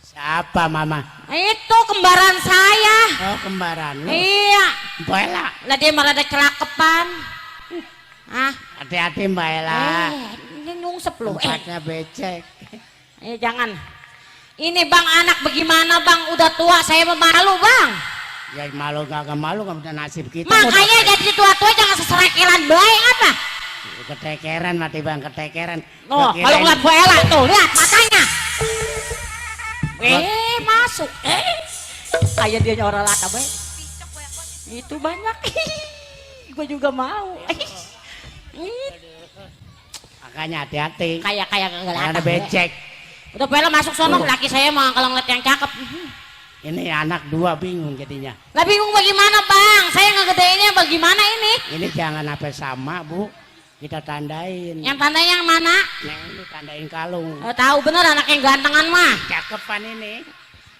Siapa mama? Itu kembaran saya. Oh, kembaran lu. Iya. Mbak Ella. Lah dia malah ada celakepan. Ah. Hati-hati Mbak Ella. Ini nyungsep lu. Tempatnya becek. Jangan. Ini Bang anak bagaimana Bang? Udah tua saya malu Bang. Ya malu gak malu gak punya nasib kita. Makanya jadi tua-tua jangan seserekelan baik apa? Ketekeran mati Bang, ketekeran. Oh, Gua kalau kirain- ngeliat Bu Ella tuh, lihat matanya. Masuk. Kayak dia orang lata baik. Itu banyak. Gue juga mau. Makanya hati-hati. Kayak kagak Ada lata. becek. Udah Bu Ella masuk sono, laki saya mah kalau ngeliat yang cakep. Ini anak 2 bingung jadinya. Lah bingung bagaimana Bang? Saya ngegedeinnya bagaimana ini? Ini jangan apa sama Bu. Kita tandain. Yang tandanya yang mana? Yang ini tandain kalung. Oh, tahu bener anak yang gantengan mah. Cakepan ini.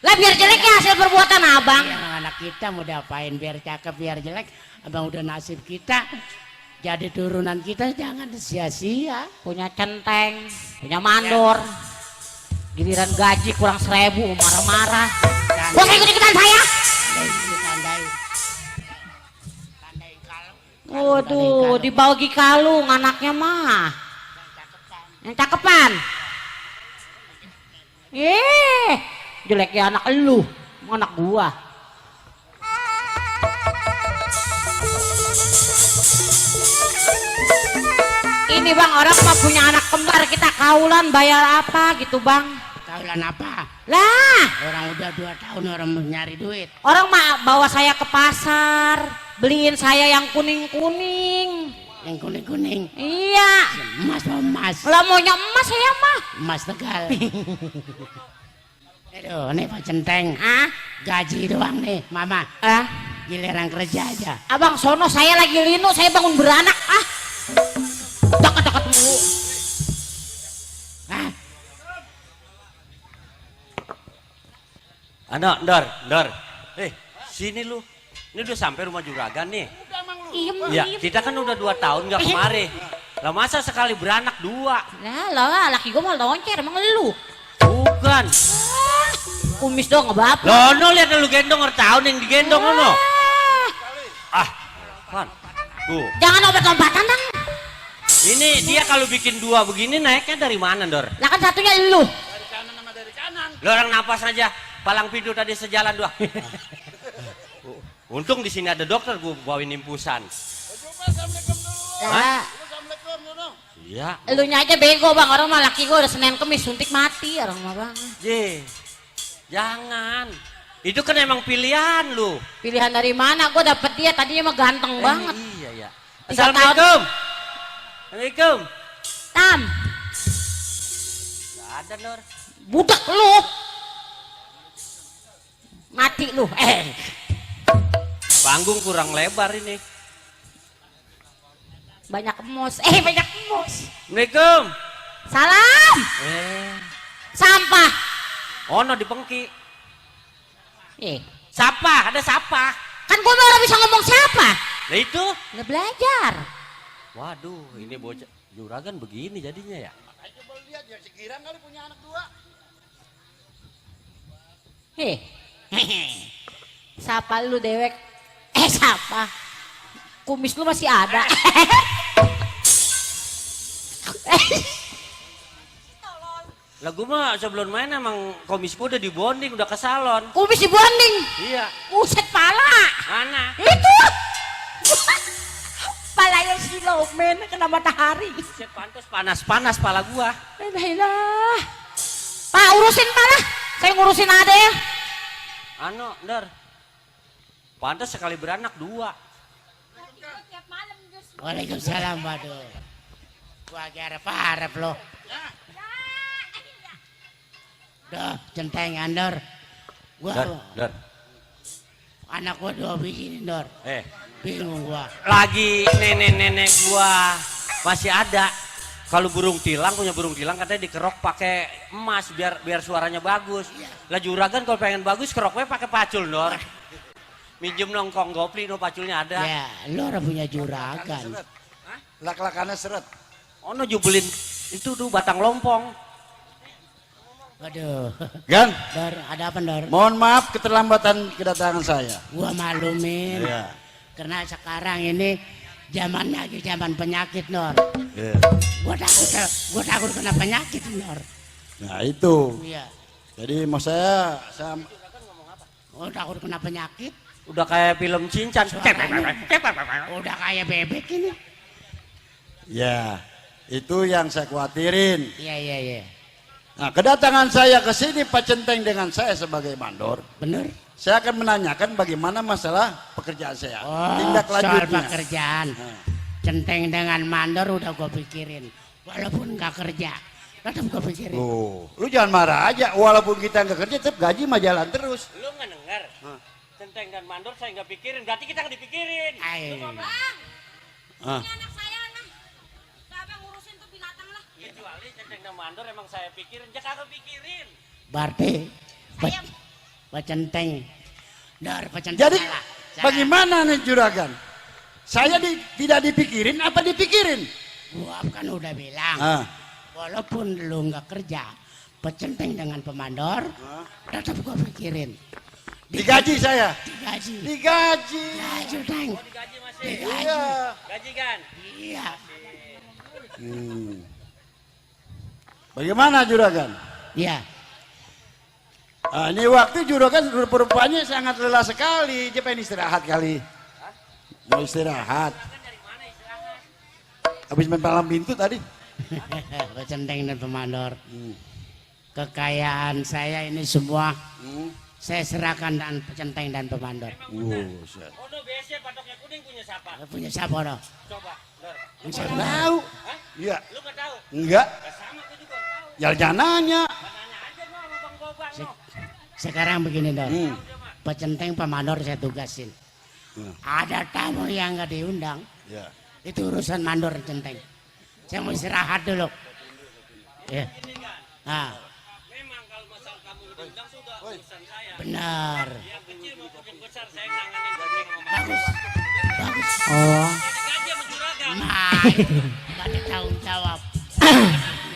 Lah biar jelek ya hasil perbuatan abang. Yang anak kita mau diapain biar cakep biar jelek, abang udah nasib kita. Jadi turunan kita jangan sia-sia. Punya centeng, punya mandor. Giliran gaji kurang 1000 marah-marah. Bos ikut-ikutan saya. Waduh, dibagi kalung anaknya mah. Yang cakepan. Jeleknya anak elu, anak gua. Ini bang, orang mah punya anak kembar, kita kaulan bayar apa gitu bang? Kaulan apa? Lah, Orang udah 2 tahun orang mau nyari duit. orang mah bawa saya ke pasar, beliin saya yang kuning-kuning. Yang kuning-kuning. Iya. Emas mau emas. Lah maunya emas saya mah. Emas Tegal. Aduh, nih Pak Centeng. Ah, Gaji doang nih, Mama. Giliran kerja aja. abang sono saya lagi linu, saya bangun beranak. Deket-deket mulu. Hah? Ano, Dor. Sini lu. Ini udah sampai rumah juragan nih. Ya, kita kan udah 2 tahun nggak kemari. Lah masa sekali beranak 2? Lah, laki gua mau loncer, emang lu. Bukan. Kumis dong ngebap. Lono lihat lu gendong tahun yang digendong lono. Kan. Tuh. Jangan obat-obatan dong. Ini dia kalau bikin 2 begini naiknya dari mana, Dor? Lah kan satunya lu. Lo orang napas aja, palang pintu tadi sejalan 2. Untung di sini ada dokter, gue bawain impusan. Lah, Iya. elunya aja bego bang, orang mah laki gua udah Senin Kemis suntik mati orang mah bang. Jangan. Itu kan emang pilihan lu. Pilihan dari mana? Gua dapet dia tadinya mah ganteng banget. Iya ya. 3 tahun. Assalamualaikum. Assalamualaikum. Tam, Gak ada, Dor. budak lu. Mati lu. Panggung kurang lebar ini. Banyak emos. Banyak emos. Assalamualaikum. Salam. Sampah. Ono di Pengki. Eh, Sapa, ada sapa. kan gua baru bisa ngomong siapa? Nah itu. Nggak belajar. Waduh, ini bocah juragan begini jadinya ya. Siapa lu dewek? Siapa? Kumis lu masih ada. Lah gue mah sebelum main emang komis gue udah dibonding, udah ke salon. Kumis dibonding. Iya. Buset pala. Mana? Itu. Pala yang silomen kena matahari. Buset, pantas panas-panas pala gua. Lah. Pak urusin pala. Saya ngurusin ada ya. Ano, Ndar. Pantas sekali beranak 2. Waalaikumsalam, waduh. Gua lagi harap-harap loh. Duh, Centeng Andor. Ndar. Anak gua 2 biji nih, Dor. Bingung gua. Lagi nenek-nenek gua masih ada. Kalau burung tilang, punya burung tilang katanya dikerok pakai emas biar suaranya bagus. Lah juragan kalau pengen bagus keroknya pakai pacul, Dor. Minjem nongkong gopli no paculnya ada. Ya, lu orang punya juragan. Lak-lakannya seret. Ono jubelin itu tuh batang lompong. Waduh. Gan, Dor, ada apa, Dor? mohon maaf keterlambatan kedatangan saya. Gua maklumin. Iya. Karena sekarang ini zamannya lagi zaman penyakit, Dor. Iya. Gua takut kena penyakit, Dor. Nah itu. Iya. Jadi mau saya Gua takut kena penyakit. Udah kayak film Cincan. Udah kayak bebek ini. ya itu yang saya khawatirin. Iya. Nah kedatangan saya ke sini Pak Centeng dengan saya sebagai mandor. Bener. Saya akan menanyakan bagaimana masalah pekerjaan saya. Oh, Tindak soal lanjutnya. pekerjaan. Nah. Centeng dengan mandor udah gua pikirin. Walaupun nggak kerja, tetap gua pikirin. Lu jangan marah aja. Walaupun kita nggak kerja, tetap gaji mah jalan terus. Lu nggak dengar? Centeng dan mandor saya nggak pikirin, berarti kita nggak dipikirin. Ayo. Ah. Ini anak saya nah. Abang ngurusin tuh binatang lah. Kecuali centeng dan mandor emang saya pikirin, jangan kagak pikirin. Berarti Pecenteng. Dor, pecenteng. Jadi salah. bagaimana nih juragan? Saya tidak dipikirin apa dipikirin? Gua kan udah bilang, Ah. walaupun lu nggak kerja, pecenteng dengan pemandor, tetap gua pikirin. Digaji saya. Digaji. Digaji. Digaji, Teng. Gaji masih. Digaji. Iya. Gaji kan? Iya. Bagaimana juragan? Iya. Ah, ini waktu juragan rupanya sangat lelah sekali. Dia pengen istirahat kali. Mau istirahat. Habis main palang pintu tadi. Pecenteng dan pemandor. Kekayaan saya ini semua saya serahkan dan pecenteng dan pemandor. Buset. Oh, no, biasa patoknya kuning punya siapa? Punya siapa dong? Coba, Dor. Saya Tahu? Iya. Lu nggak tahu? Enggak. Ya sama, gue juga tahu. Jangan nanya. Nanya aja no sama Bang Gobang no. Sekarang begini dong. Pecenteng pemandor saya tugasin. Ada tamu yang nggak diundang, Ya. itu urusan mandor centeng. Saya mau istirahat dulu. Ya. Nah, Memang kalau masalah kamu diundang sudah urusan saya. benar. Yang kecil maupun yang besar saya nanganin centeng sama Bang. Bagus. Bagus. Oh. Gaji sama juragan. Nah, nggak ada tanggung jawab.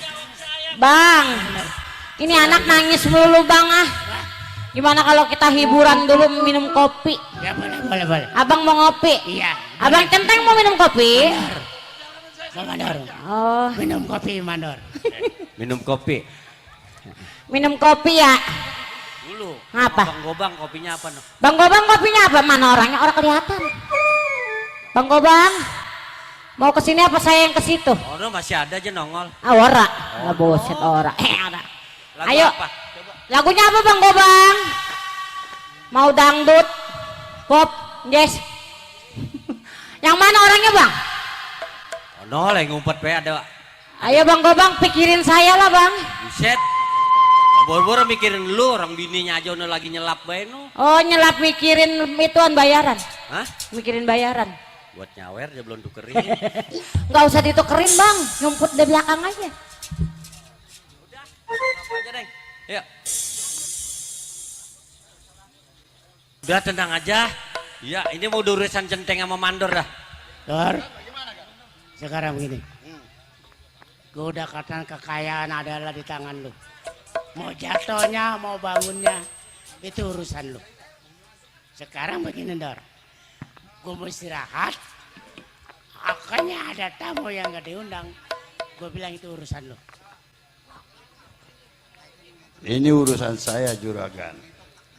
Jawab saya. Bang, ini anak nangis melulu bang ah. Gimana kalau kita hiburan dulu minum kopi? Ya boleh, boleh. Abang mau ngopi? Iya. Abang Centeng mau minum kopi? Mandor. Oh, Minum kopi mandor. Minum kopi. minum kopi ya. Dulu. Ngapa? Bang Gobang kopinya apa no? Bang Gobang kopinya apa? Mana orangnya? Orang kelihatan. Bang Gobang, mau kesini apa saya yang ke situ? Oh, no, masih ada aja nongol. Ah, ora. Nggak boset ora. Ada. Lagu Ayo. apa? Lagunya apa Bang Gobang? Mau dangdut, pop, jazz. Yang mana orangnya Bang? Oh, no, lagi ngumpet pe ada. Ayo Bang Gobang, pikirin saya lah Bang. Buset. Boro-boro mikirin lu, orang bininya aja udah lagi nyelap bae no. Oh, nyelap mikirin ituan bayaran. Hah? Mikirin bayaran. Buat nyawer dia belum tukerin. Nggak usah ditukerin Bang, nyumput di belakang aja. Apa aja, Deng? Yuk. Udah tenang aja. Ya, ini mau urusan centeng sama mandor dah. Dor. Sekarang begini. Gue udah katakan kekayaan adalah di tangan lu. Mau jatuhnya, mau bangunnya, itu urusan lu. Sekarang begini Dor. Gue mau istirahat. Akhirnya ada tamu yang gak diundang. Gue bilang itu urusan lu. Ini urusan saya juragan.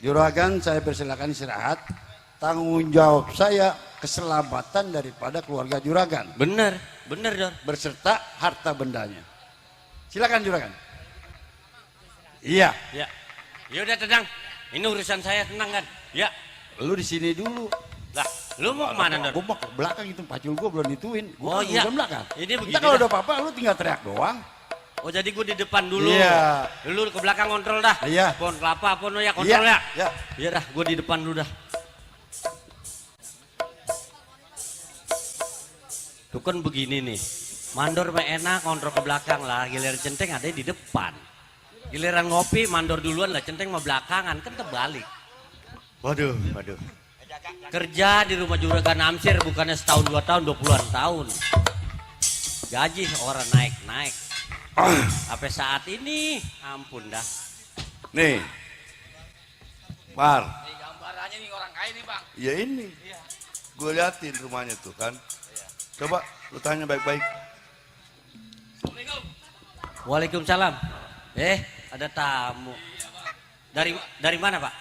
Juragan saya persilakan istirahat. Tanggung jawab saya keselamatan daripada keluarga juragan. Bener, bener Dor. Berserta harta bendanya. Silakan juragan. Iya. Ya. Ya udah tenang. Ini urusan saya, tenang kan? Ya. Lu di sini dulu. Lah, lu mau kemana Dor? Gue mau ke belakang itu pacul gue belum dituin. Oh, Gua kan iya. udah belakang. Ini begini Kita kalau dah. ada apa-apa lu tinggal teriak doang. Oh jadi gue di depan dulu. Iya. Lu ke belakang kontrol dah. Iya. Pohon kelapa apa no ya kontrol Iya. ya. Ya. Iya dah, gue di depan dulu dah. Tuh kan begini nih. Mandor mah enak kontrol ke belakang lah. Giliran centeng ada di depan. Giliran ngopi mandor duluan lah, centeng mah belakangan kan terbalik. Waduh, waduh. Kerja di rumah juragan Amsir bukannya setahun 2 tahun 20-an tahun. Gaji orang naik-naik. Sampai saat ini ampun dah. Nih. Par. Ini gambarannya nih orang kaya nih bang. Ya ini. Gue liatin rumahnya tuh kan. Coba lu tanya baik-baik. Waalaikumsalam. Ada tamu. Dari mana Pak?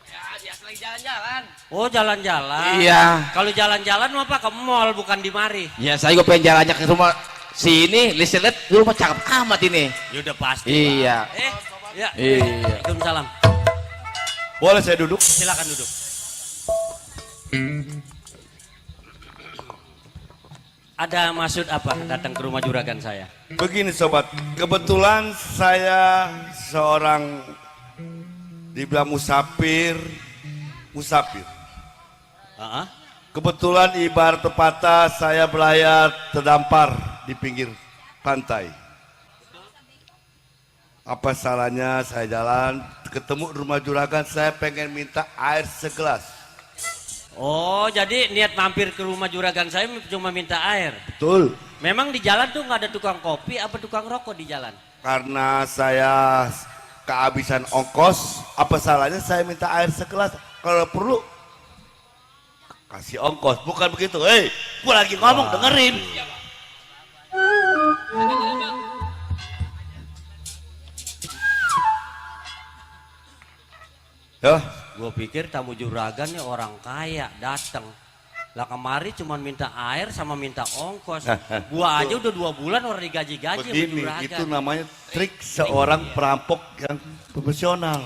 Ya biasa lagi jalan-jalan. Oh jalan-jalan. Iya. Kalau jalan-jalan mah Pak ke mall bukan di mari. Ya saya gue pengen jalan ke rumah sini, lihat rumah cakep amat ini. Ya udah pasti. Iya. Pak. Ya. Iya. Waalaikumsalam. Boleh saya duduk? Silakan duduk. Ada maksud apa datang ke rumah juragan saya? Begini sobat, kebetulan saya seorang dibilang musafir. Heeh. Kebetulan ibarat pepatah saya belayar terdampar di pinggir pantai. Apa salahnya saya jalan ketemu di rumah juragan, saya pengen minta air segelas. Oh, jadi niat mampir ke rumah juragan saya cuma minta air. Betul. Memang di jalan tuh nggak ada tukang kopi apa tukang rokok di jalan? Karena saya kehabisan ongkos, apa salahnya saya minta air segelas? Kalau perlu kasih ongkos, bukan begitu? Hei, gua lagi ngomong, dengerin. Ya, Gue pikir tamu juragan nih orang kaya datang. Lah kemari cuma minta air sama minta ongkos. Gua aja udah 2 bulan orang digaji-gaji sama begini, juragan. itu namanya trik seorang perampok yang profesional.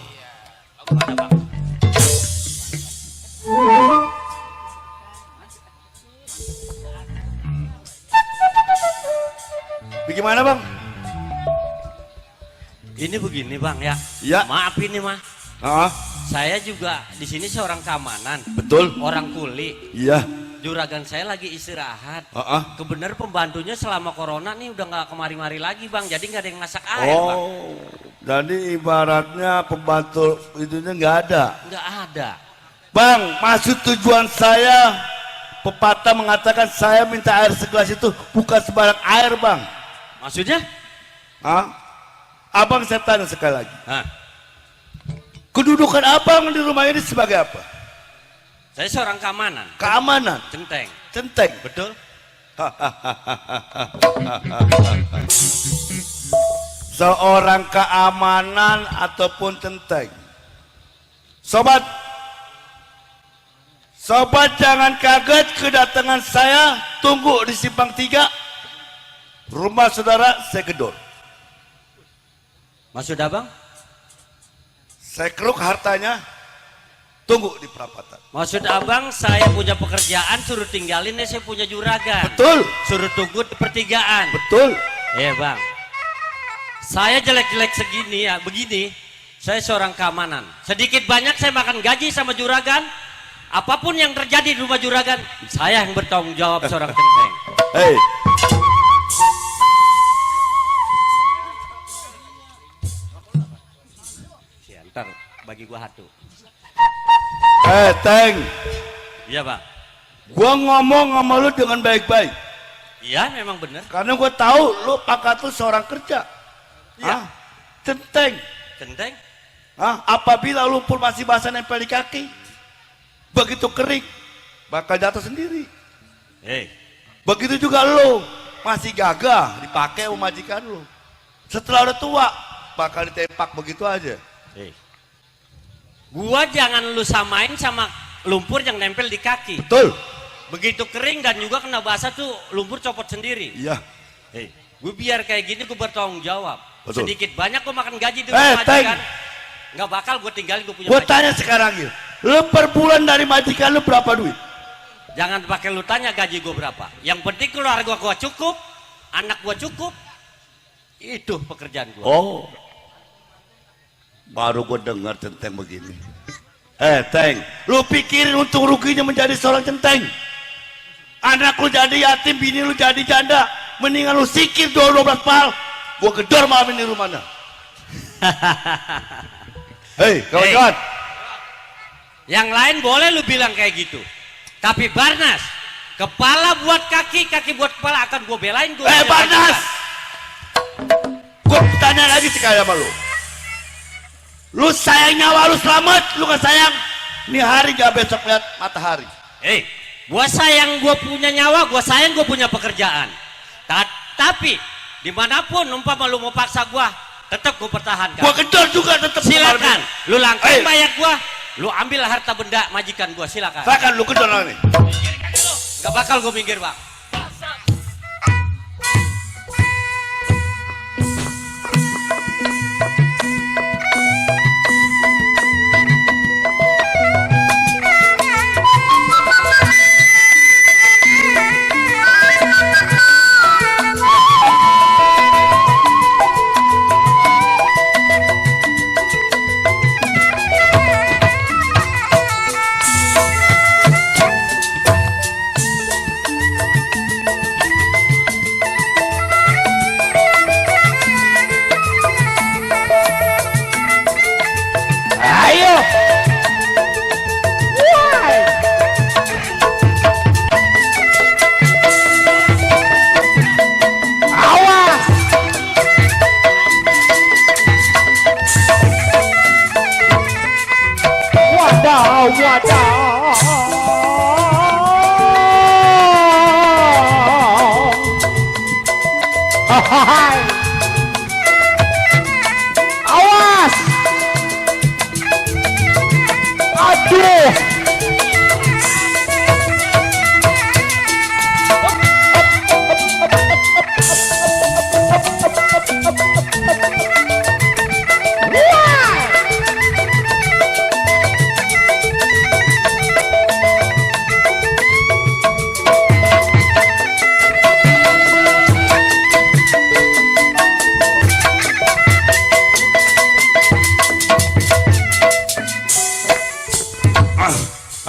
Bagaimana bang? Ini begini bang ya. Ya. Maaf ini mah. Ah, Saya juga di sini seorang keamanan. betul. Orang kuli. Iya. Juragan saya lagi istirahat. Ah. Kebenar pembantunya selama corona nih udah nggak kemari-mari lagi bang. Jadi nggak ada yang masak air bang. Oh, jadi ibaratnya pembantu itunya nggak ada. Nggak ada. Bang, maksud tujuan saya, pepatah mengatakan saya minta air segelas itu bukan sembarang air bang. Maksudnya? Hah? Abang saya tanya sekali lagi. Hah? Kedudukan abang di rumah ini sebagai apa? Saya seorang keamanan. Keamanan, Centeng. centeng. Betul? Seorang keamanan ataupun centeng. Sobat, sobat jangan kaget kedatangan saya. Tunggu di simpang 3 rumah saudara saya gedor. Maksud abang? Saya keruk hartanya. Tunggu di perapatan. Maksud abang saya punya pekerjaan suruh tinggalin nih saya punya juragan. Betul, Suruh tunggu di pertigaan. betul. Bang. Saya jelek-jelek segini ya, begini. Saya seorang keamanan. Sedikit banyak saya makan gaji sama juragan. Apapun yang terjadi di rumah juragan, saya yang bertanggung jawab seorang centeng. Hei, Ntar bagi gua hatu. Teng, Iya bang. gua ngomong sama lu dengan baik-baik. Iya memang bener. Karena gua tahu lu pangkat lu seorang kerja. Iya. Centeng. Centeng. Apabila lumpur masih basah nempel di kaki, begitu kering, bakal jatuh sendiri. Begitu juga lu, masih gagah dipakai sama majikan lu. Setelah udah tua, bakal ditempak begitu aja. Gua jangan lu samain sama lumpur yang nempel di kaki. Betul? Begitu kering dan juga kena basah tuh lumpur copot sendiri. Iya. Gue biar kayak gini gue bertanggung jawab. Betul. Sedikit banyak gue makan gaji di rumah Teng. majikan. Nggak bakal gue tinggalin gue punya Gua majikan. tanya sekarang gitu, lu per bulan dari majikan lu berapa duit? Jangan pakai lu tanya gaji gue berapa. Yang penting keluarga gue cukup, anak gue cukup. Itu pekerjaan gue. Oh, baru gue dengar centeng begini. Teng, lu pikirin untung ruginya menjadi seorang centeng. Anak lu jadi yatim, bini lu jadi janda. Mendingan lu sikir 12 pal. Gua gedor malam ini rumahnya. Hei, kawan-kawan. Yang lain boleh lu bilang kayak gitu. Tapi Barnas, kepala buat kaki, kaki buat kepala akan gue belain. Barnas! Gua tanya lagi sekali sama lu. Lu sayang nyawa lu selamat, lu gak sayang. Ini hari gak besok lihat matahari. Gua sayang gue punya nyawa, gua sayang gue punya pekerjaan. Tapi dimanapun umpama lu mau paksa gua, tetap gue pertahankan. Gua gedor juga tetap. Silakan, lu langkain mayat gua, lu ambil harta benda majikan gua, silakan. Silakan lu gedor nih. Gak bakal gue minggir bang. Awas. Aduh.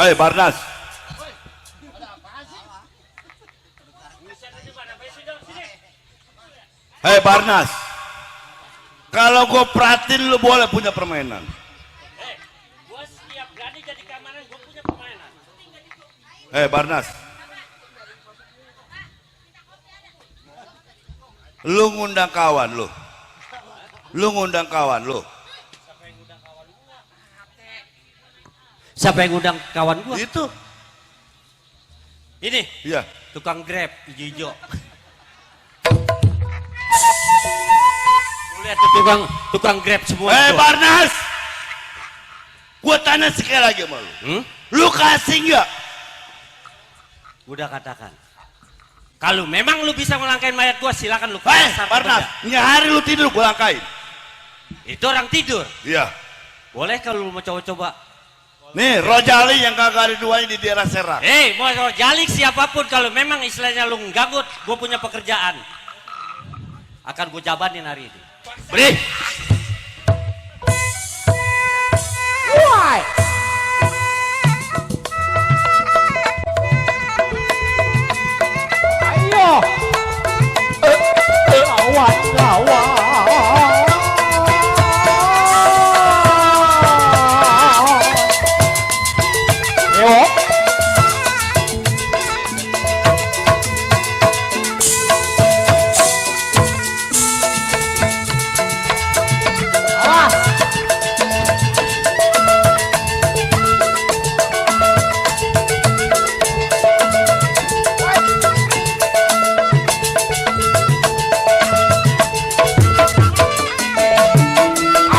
Hei Barnas. Hei Barnas. Kalau gue perhatiin lu boleh punya permainan. Gua siap berani jadi keamanan, gua punya permainan. Hei Barnas. Lu ngundang kawan lu. Lu ngundang kawan lu. Siapa yang ngundang kawan gua? Itu. Ini, Iya. tukang Grab hijau-hijau. Lu lihat tuh tukang Grab semua. Hei tuh. Barnas. Gua tanya sekali lagi sama lu. Lu kasih nggak? Udah katakan. Kalau memang lu bisa ngelangkain mayat gua, silakan lu. Hei kasar Barnas, pekerja. ini hari lu tidur gua langkain. Itu orang tidur. Iya. Boleh kalau lu mau coba-coba. Nih Rojali yang kagak ada duanya di daerah Serak. Mau jalik siapapun, kalau memang istilahnya lu nganggut, gua punya pekerjaan. Akan gua jabanin hari ini. Beri. Ayo. Lawan, lawan. Yo.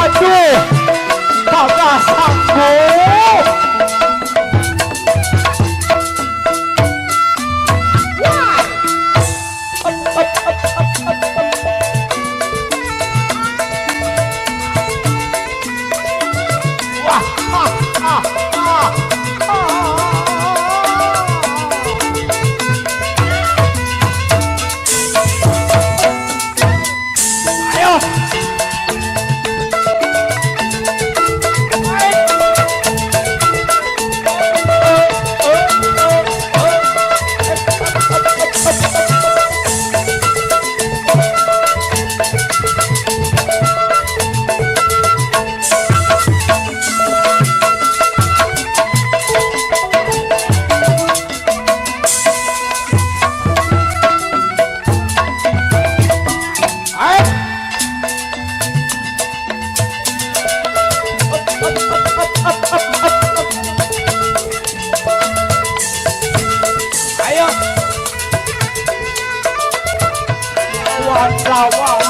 Aduh, kagak sanggup. Ayo. Ayo. Lawan, lawan.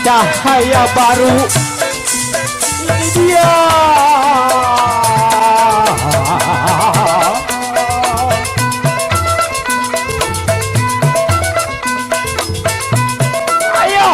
Cahaya baru ini dia. Ayo.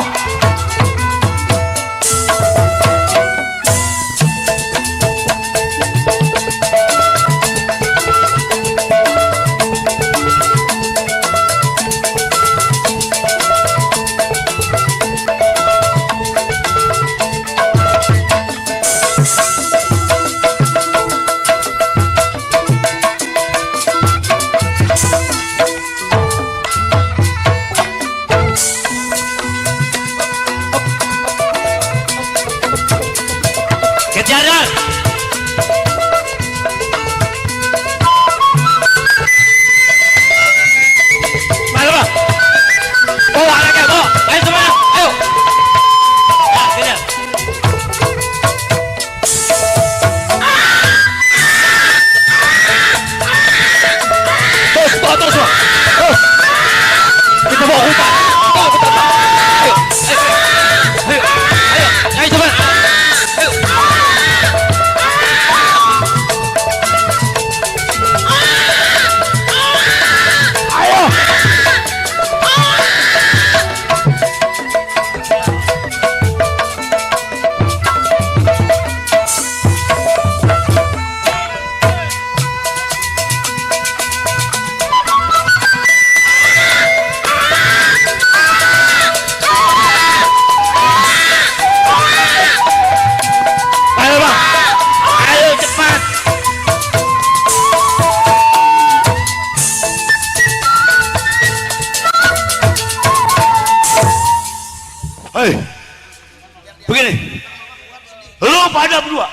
Lu pada berdua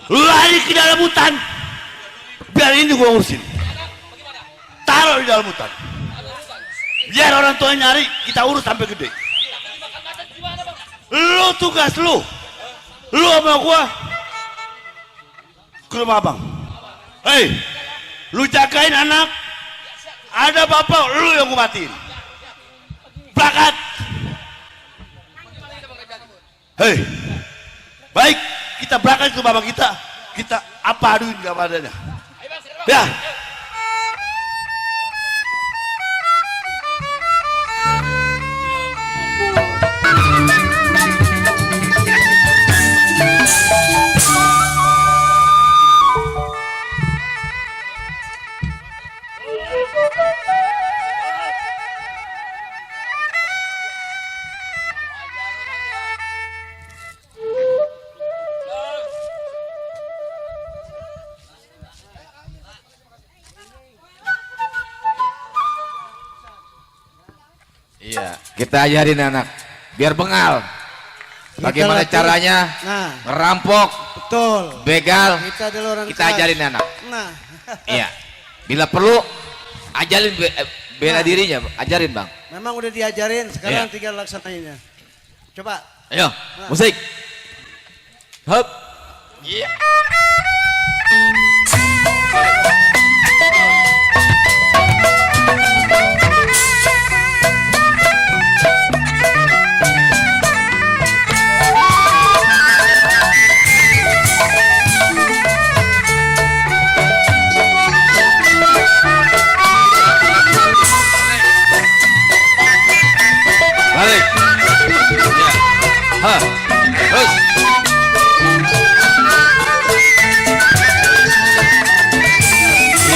lari ke dalam hutan, biar ini gua urusin. Taruh di dalam hutan, biar orang tua nyari, kita urus sampai gede. Lu tugas lu sama gua ke rumah abang. Hei, lu jagain anak, ada bapak lu yang gua matiin. Berangkat. Hei, baik, kita berangkat ke bapak kita apa aduin kepadanya. Ya. Iya, kita ajarin anak biar bengal. Bagaimana caranya Nah, merampok, betul. begal, Kita adalah orang kita keras. ajarin anak. Nah, Iya, bila perlu ajarin bela dirinya, ajarin bang. memang udah diajarin, sekarang Iya. tinggal laksanainnya. Coba. Ayo, musik. Hup. Iya. Balik. Ya. Ha. Terus.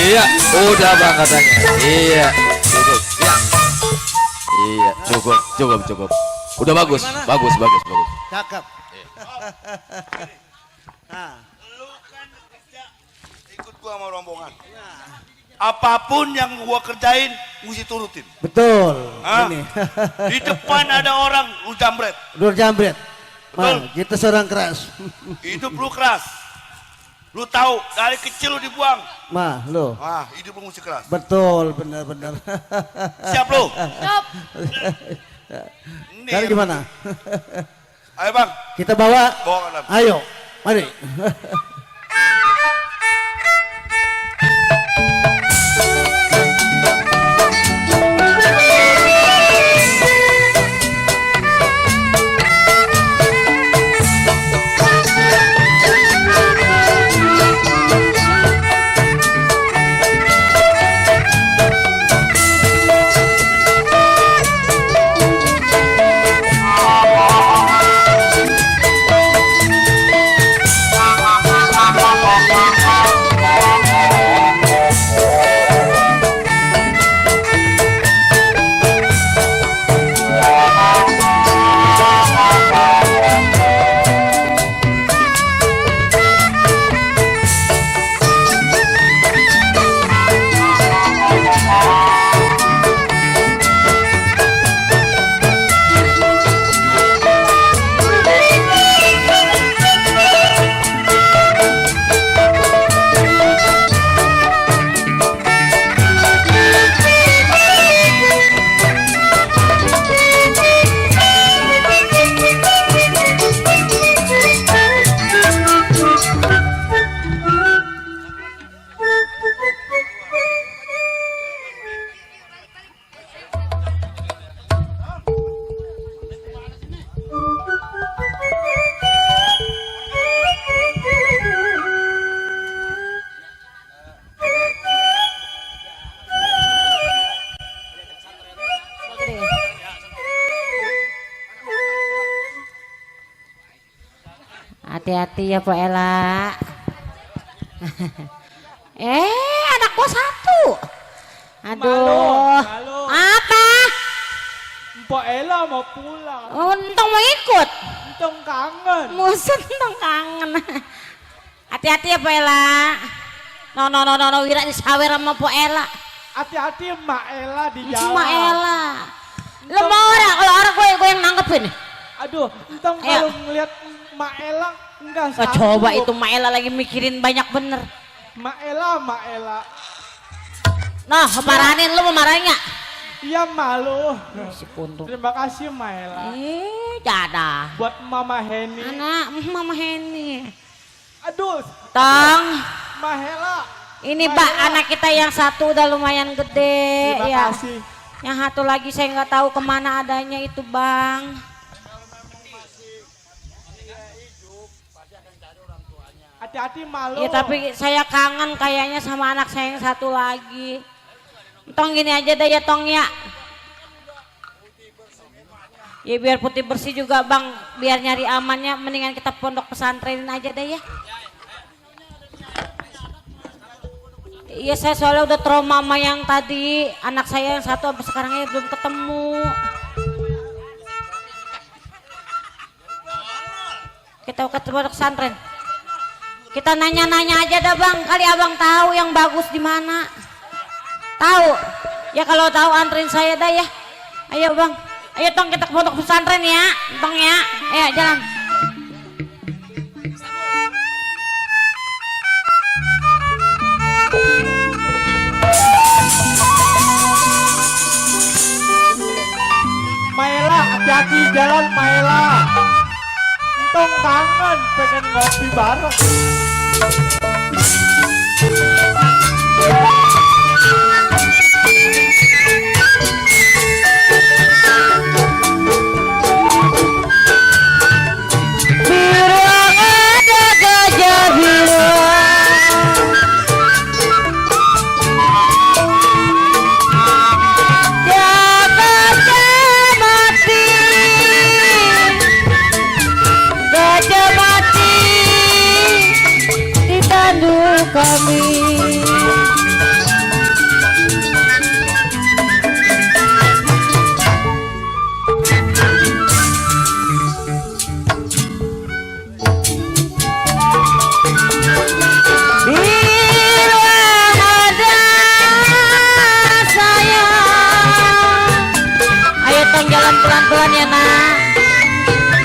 Iya, udah bang katanya. Iya, cukup. Iya. Iya, cukup. Udah bagus, Gimana? bagus. Cakep. Nah, Lu kan kerja ikut gua sama rombongan. Apapun yang gua kerjain mesti turutin. betul. Hah? Ini. Di depan ada orang lu jambret. Dur jambret. Betul. Kita seorang keras. Hidup lu keras. Lu tahu dari kecil lu dibuang. Lo. Ah, hidup lu mesti keras. Betul, benar-benar. Siap lu? Stop. Ini Sekarang gimana? Ayo bang, Kita bawa. bawa ke dalam. Ayo, mari. Hati-hati ya Pak Ela. Anak gua satu. Aduh. Malu. Apa? Mbak Ella mau pulang. Untung mau ikut. Untung kangen. Musuh untung kangen. Hati-hati ya Pak Ela. No, Wira disawer sama Pak Ela. Hati-hati Mbak Ella di jalan. Sama Ela. Lo mau orang, kalau orang gue yang nanggepin. Aduh, entong Ayo. kalau ngeliat Mak Ella enggak Oh, sanggup. coba itu Mak Ella lagi mikirin banyak bener. Mak Ella. Nah, marahin lu mau marahin nggak? Iya malu. Si puntung. Terima kasih Mak Ella. Jadah. Buat Mama Heni. Anak Mama Heni. Aduh, Tong, Mak Ella. ini Mak Pak Ella. anak kita yang satu udah lumayan gede Terima ya. kasih. Yang satu lagi saya nggak tahu kemana adanya itu Bang. Hati-hati malu. Ya tapi saya kangen kayaknya sama anak saya yang satu lagi. Tong gini aja deh ya Tong ya. Ya biar putih bersih juga Bang, biar nyari amannya mendingan kita pondok pesantrenin aja deh ya. Iya saya soalnya udah trauma sama yang tadi, anak saya yang satu sampai sekarang ini belum ketemu. Kita ke pondok pesantren. Kita nanya-nanya aja dah Bang, kali Abang tahu yang bagus di mana. Tahu? Ya kalau tahu anterin saya dah ya. Ayo Bang. Ayo Tong kita ke pondok pesantren ya. Tong ya. Ayo jalan. Maela, hati-hati jalan Maela. Entong kangen pengen ngopi bareng. Biruang ada gajah biruang. Gajah mati. Gajah mati di tanduk kami. Biruang ada sayang. Ayo Tong jalan pelan-pelan ya nak.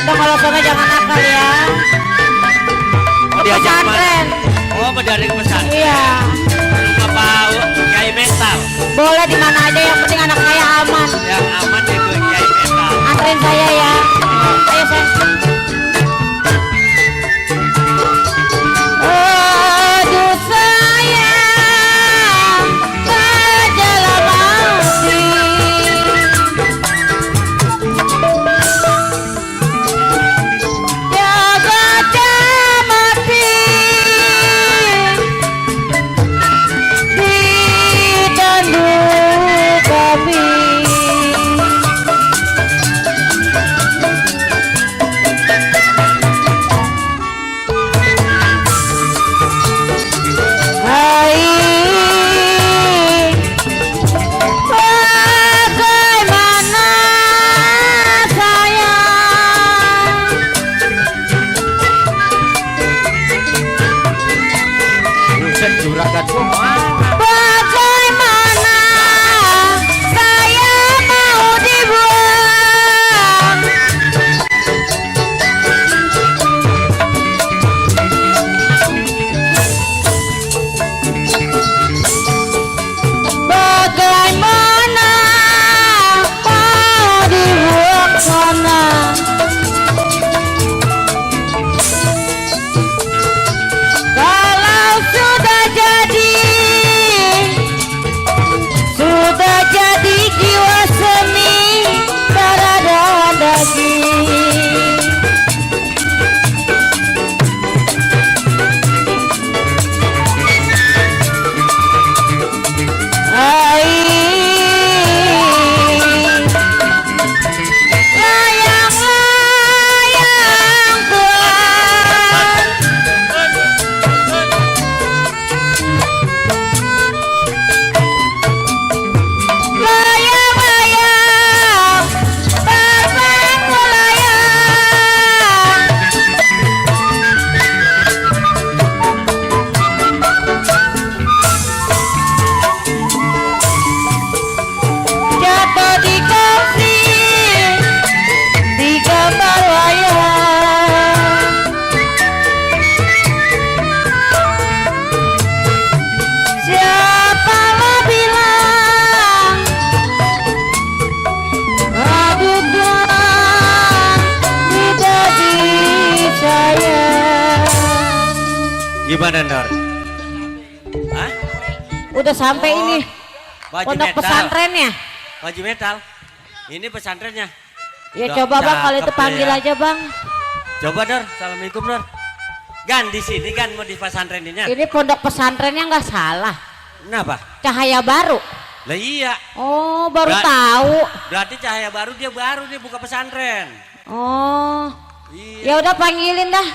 Tong kalau sana jangan nakal ya. Mau diajak kemana? Pesantren. Oh, mau dari pesantren. Iya. Apa kiai mental? Boleh di mana aja yang penting anak saya aman. Yang aman itu kiai mental. Anterin saya ya. Ayo sayang. Aduh sayang, sajalah mati. Jaga mati di tanduk kami. Hai, bagaimana sayang? Buset juragan semua. Bagaimana saya mau dibuang? Bagaimana mau dibuang sana? Kalau sudah jadi Gimana Dor? Hah? Udah sampai Oh, ini Baju pondok metal. pesantrennya. Baju metal. Ini pesantrennya. Ya Udah coba bang kalau itu cakep panggil ya. aja bang. Coba Dor, assalamualaikum Dor. Gan di sini kan mau di pesantren ini. Ini pondok pesantrennya nggak salah. Kenapa? Cahaya baru. Lah iya. Oh baru Ba- tahu. Berarti cahaya baru dia baru nih buka pesantren. Oh Iya. ya udah panggilin dah.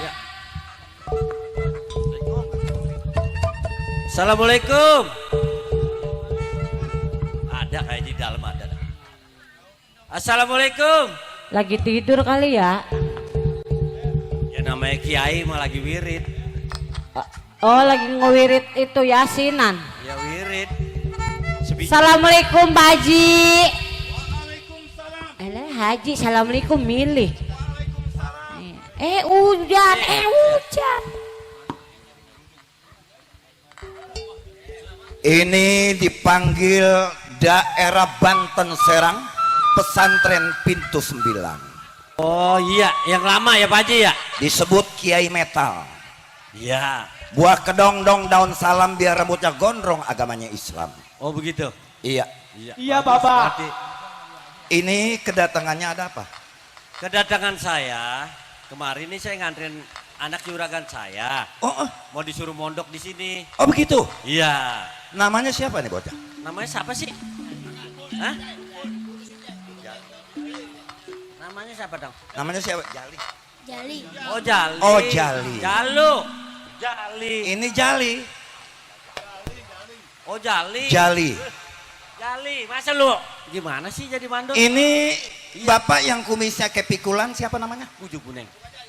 Assalamualaikum. Ada kayak di dalam ada. Assalamualaikum. Lagi tidur kali ya. Ya namanya Kiai mah lagi wirid. Oh lagi ngewirit itu yasinan. Ya wirid. Assalamualaikum Pak Haji. Haji, assalamualaikum milih. Hujan. Ini dipanggil daerah Banten Serang, pesantren Pintu 9. Oh iya, yang lama ya Pak Haji ya? Disebut Kiai Metal. Iya. Buah kedong-dong daun salam biar rambutnya gondrong, agamanya Islam. Oh begitu. Iya. Iya Bapak. Berarti Ini kedatangannya ada apa? kedatangan saya kemarin ini saya nganterin anak juragan saya. Oh, Mau disuruh mondok di sini. oh begitu. Iya. Namanya siapa nih bocah? Namanya siapa sih? Hah? Namanya siapa dong? Namanya siapa? Jali. Oh Jali. Oh, Jali. Jalu. Jali. Ini Jali. Oh Jali. Jali. Jali. Masa lu gimana sih jadi mandor? Ini bapak yang kumisnya kepikulan siapa namanya? Ujuk Buneng.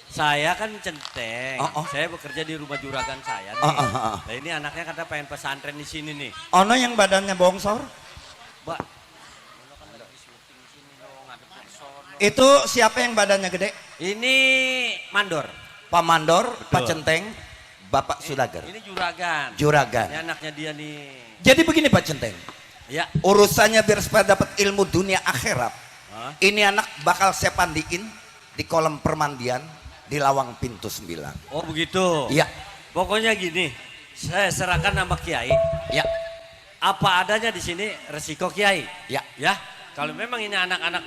Saya kan centeng. Oh. Saya bekerja di rumah juragan saya nih. Oh. Nah, ini anaknya kata pengen pesantren di sini nih. Ono yang badannya bongsor. Mbak. Itu siapa yang badannya gede? Ini mandor. Pak Mandor, Betul. Pak Centeng, Bapak Sudager. Ini juragan. Juragan. Ini anaknya dia nih. Jadi begini Pak Centeng, Ya. urusannya biar supaya dapat ilmu dunia akhirat. Hah? Ini anak bakal saya pandiin di kolam permandian di Lawang Pintu 9. Oh begitu. Iya. Pokoknya gini, saya serahkan nama Kiai. Ya, Apa adanya di sini resiko Kiai. ya. Ya, kalau memang ini anak-anak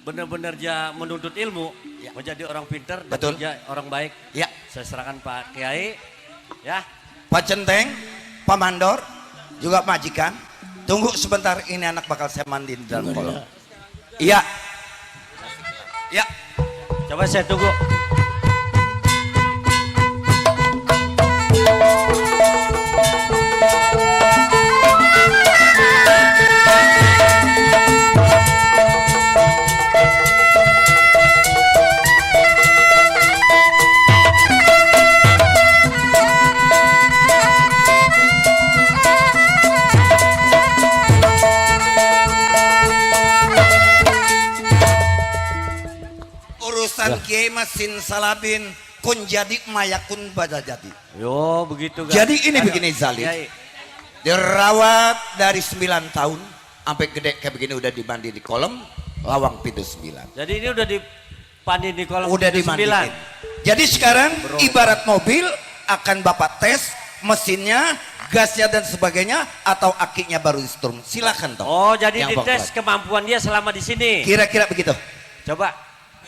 benar-benar dia menuntut ilmu, Ya. menjadi orang pintar, dan Betul. dia orang baik. Ya. Saya serahkan Pak Kiai. Ya. Pak Centeng, Pak Mandor, juga majikan. Tunggu sebentar, ini anak bakal saya mandiin di dalam kolam. Iya. Ya. Coba saya tunggu. Urusan Kiai Masin Salabin kun jadi mayakun bada jadi. Yo, begitu kan. Jadi ini begini Zali. Kiai. Dirawat dari 9 tahun sampai gede kayak begini udah dimandi di kolam Lawang Pintu 9. Jadi ini udah dipandi di kolam Udah Pintu dimandiin. 9. Jadi sekarang ibarat mobil akan Bapak tes mesinnya, gasnya dan sebagainya atau akinya baru disetrum. Silakan toh. Oh, jadi Yang dites Bapak. kemampuan dia selama di sini. Kira-kira begitu. Coba.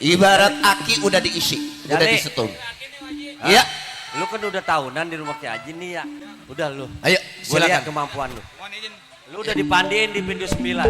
Ibarat aki udah diisi, udah Jali. disetrum. Hah? Iya. Lu kan udah tahunan di rumah Kiai Haji nih ya. Udah lu. Ayo, Gue lihat silakan. kemampuan lu. Lu udah dipandiin di Pintu 9.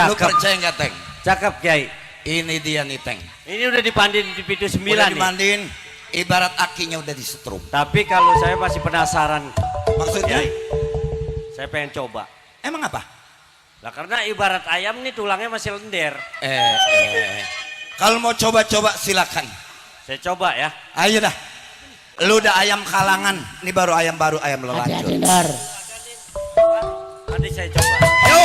Lu Cakep. percaya nggak, Teng? Cakep Kiai. Ini dia nih, Teng. Ini udah dipandiin di pintu 9 Udah nih. dimandiin, ibarat akinya udah disetrum. Tapi kalau saya masih penasaran, Maksudnya? Kiai, saya pengen coba. Emang apa? Lah karena ibarat ayam nih tulangnya masih lender. Kalau mau coba-coba silakan. Saya coba ya. Ayo dah. Lu udah ayam kalangan, ini baru ayam Hati-hati lelanjut. Dor. Nanti saya coba. Yo.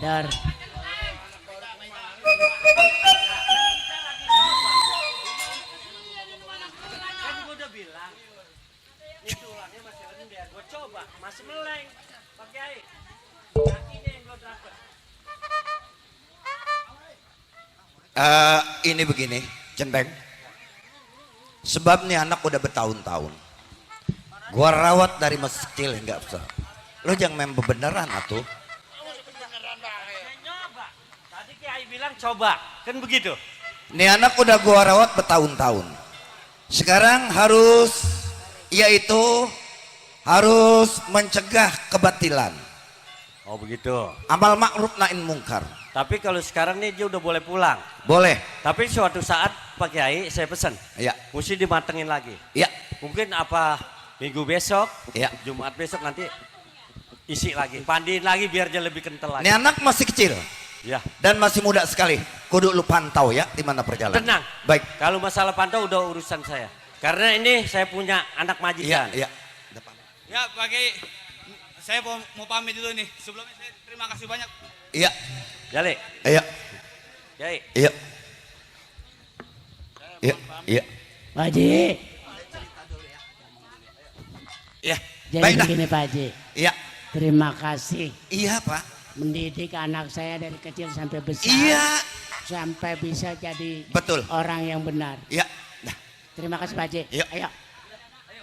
Dor. Kan gua udah bilang. Ini tulangnya masih lender. Gua coba, masih meleng. Pak Kiai. Kakinya yang belum dapet. Ini begini, Centeng. Sebab nih anak udah bertahun-tahun. Gua rawat dari masih kecil nggak usah. Lo jangan main bebeneran atuh. Saya nyoba. Tadi Kiai bilang coba. Kan begitu. Nih anak udah gua rawat bertahun-tahun. Sekarang harus mencegah kebatilan. Oh begitu. Amal ma'ruf nahi mungkar. Tapi kalau sekarang nih dia udah boleh pulang. Boleh. Tapi suatu saat Pak Kiai saya pesan. Ya. Mesti dimatengin lagi. Ya. Mungkin apa minggu besok, Ya. Jumat besok nanti isi lagi. Pandiin lagi biar dia lebih kental lagi. Nih anak masih kecil Ya. dan masih muda sekali. Kudu lu pantau ya di mana perjalanan. Tenang. Baik. Kalau masalah pantau udah urusan saya. Karena ini saya punya anak Iya, majikan. iya. Ya Pak Kiai, saya mau pamit dulu nih. Sebelumnya saya terima kasih banyak. Iya. Jali, Iya. Kiai. Iya. Iya. Iya. Pak Haji, Iya. jadi Baik dah. begini Pak Haji. Iya. Terima kasih Iya, Pak. mendidik anak saya dari kecil sampai besar. Iya. Sampai bisa jadi Betul. orang yang benar. Iya. Nah, Terima kasih Pak Haji. Iya. Ayo.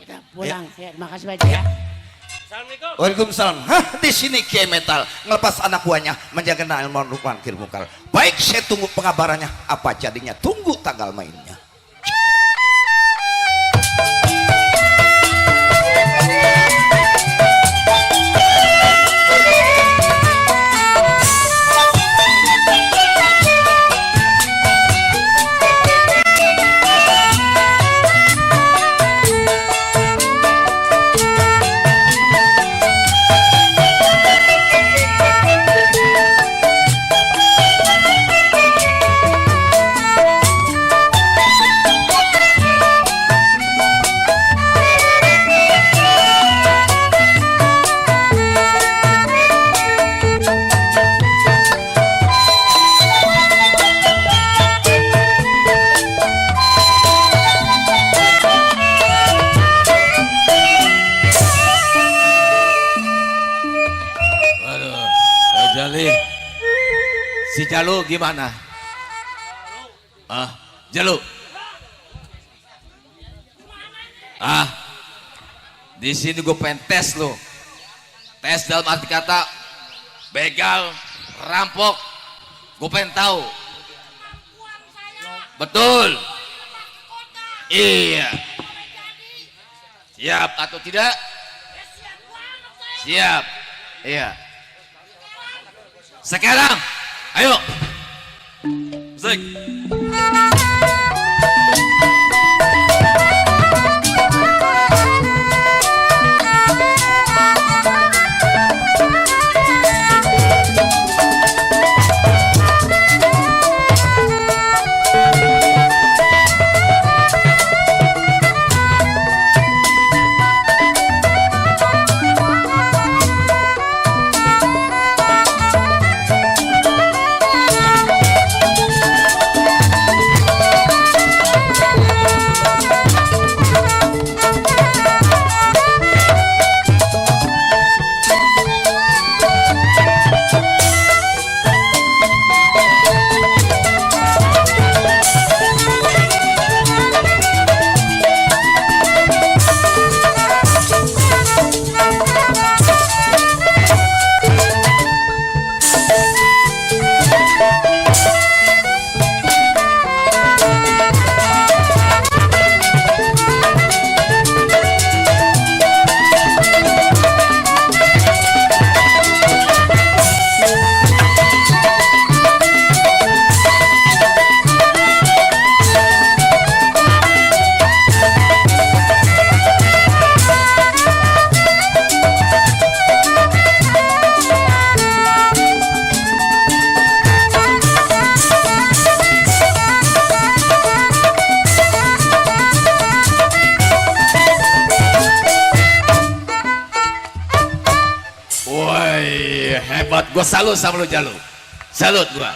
Kita pulang. Ya, terima kasih Pak Haji ya. Assalamualaikum. Waalaikumsalam. Hah, di sini Kiai Metal ngelepas anak buahnya menjaga ilmu rukman mungkar. Baik, saya tunggu pengabarannya. Apa jadinya? Tunggu tanggal mainnya. Waduh, Jali. Si Jalu gimana? Jalu. Di sini gue pengen tes lo. Tes dalam arti kata begal, rampok. Gue pengen tahu. Betul. Iya. Siap atau tidak? Siap. Iya. Sekarang, ayo. Zik. Woi, hebat. Gue salut sama lu, Jalu. Salut gua.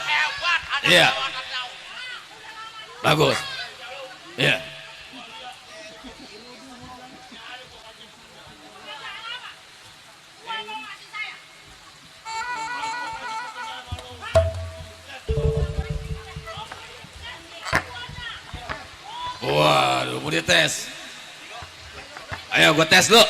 Iya. Bagus. Iya. Waduh, mau dites. Ayo gue tes lu.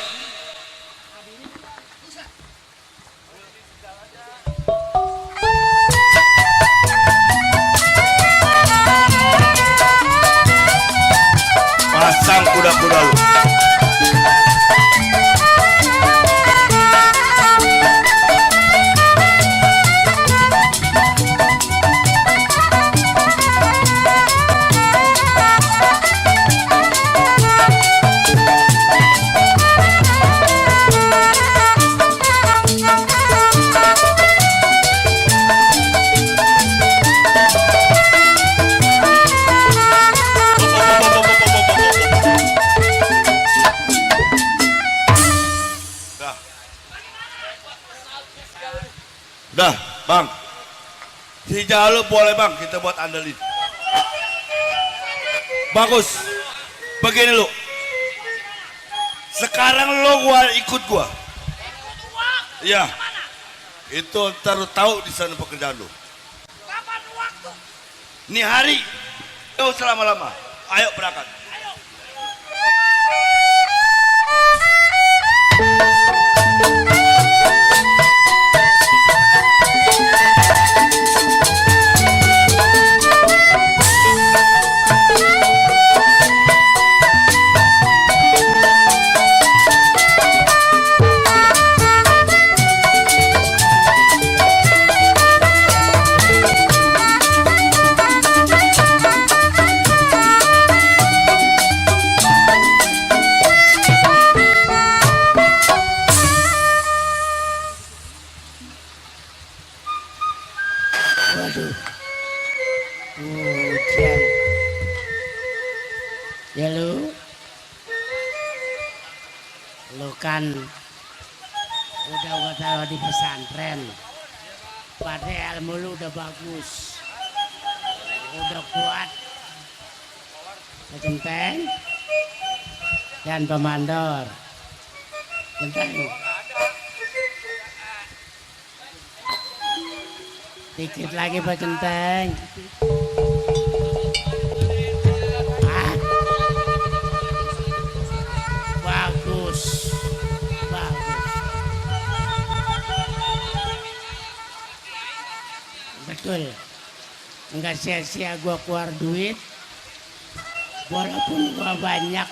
Pasang kuda-kuda lu. Dah, Bang. Si Jalu boleh Bang, kita buat andelin. Bagus. Begini lu. Sekarang lo ikut gua. Iya. Itu ntar lu tahu di sana pekerjaan lu. Kapan waktu? Nih hari. Gak usah lama-lama. Ayo berangkat. Waduh. Hujan. Ya lu kan udah gua taruh di pesantren. Padahal ilmu lu udah bagus. Udah kuat. Centeng dan pemandor. Centeng. Dikit lagi Pak Centeng. Bagus. Bagus. Betul. Enggak sia-sia gua keluar duit. Walaupun gua banyak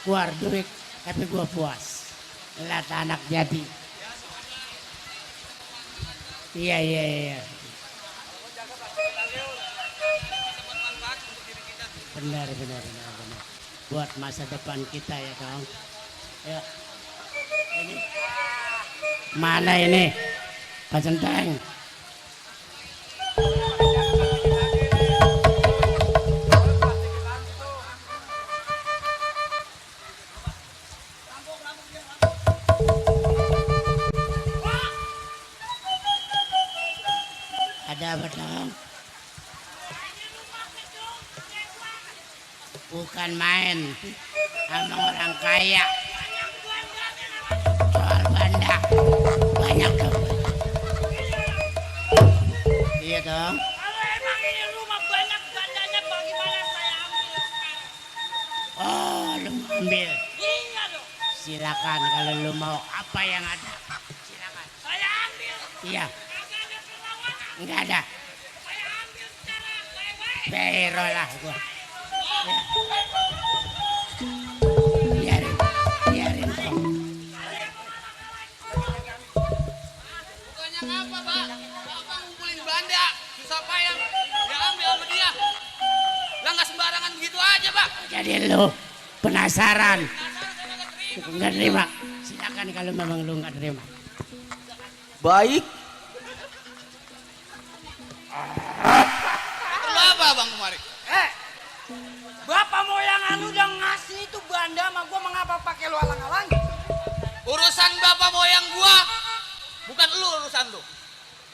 keluar duit, tapi gua puas. Lihat anak jadi. Iya. Benar. Buat masa depan kita ya Kang. Ya. Ini. Mana ini? Pak Centeng. Ada apa dong? Bukan main sama orang kaya. Soal banda banyak dong. Iya dong. Kalau emang ini rumah banyak bandanya, bagaimana saya ambil sekarang? Oh, lu mau ambil? Iya dong. Silakan kalau lu mau apa yang ada. Silakan. Saya ambil. Iya. Kagak ada perlawanan. Enggak ada. Saya ambil sekarang. Baik-baik. Pero lah gua. Ya. Biarin dong. Bukannya ngapa, Pak? Bapak ngumpulin Belanda, susah payah. Ya ambil sama dia. Lah nggak sembarangan begitu aja, Pak. Jadi lu penasaran. Enggak terima. Silakan kalau memang lu enggak terima. Baik. Perlu apa, Bang kemari? Bapak moyangan lu udah ngasih itu banda sama gua, mengapa pakai lu alang-alang? Urusan bapak moyang gua urusan lu.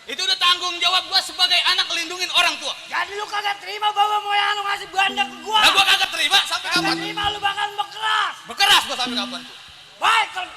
Itu udah tanggung jawab gua sebagai anak ngelindungin orang tua. Jadi lu kagak terima bawa moyang lu ngasih ganda ke gua. Nah gua kagak terima sampai Kagak kapan? terima lu bakal berkeras. Berkeras gua sampai kapan tuh? Baik kalau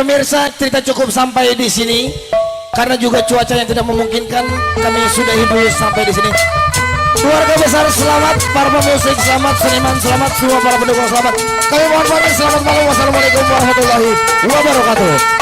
pemirsa, cerita cukup sampai di sini. Karena juga cuaca yang tidak memungkinkan, kami sudahi dulu sampai di sini. Keluarga besar selamat, para pemusik selamat, seniman selamat, semua para pendukung selamat. Kami mohon pamit, selamat malam, wassalamualaikum warahmatullahi wabarakatuh.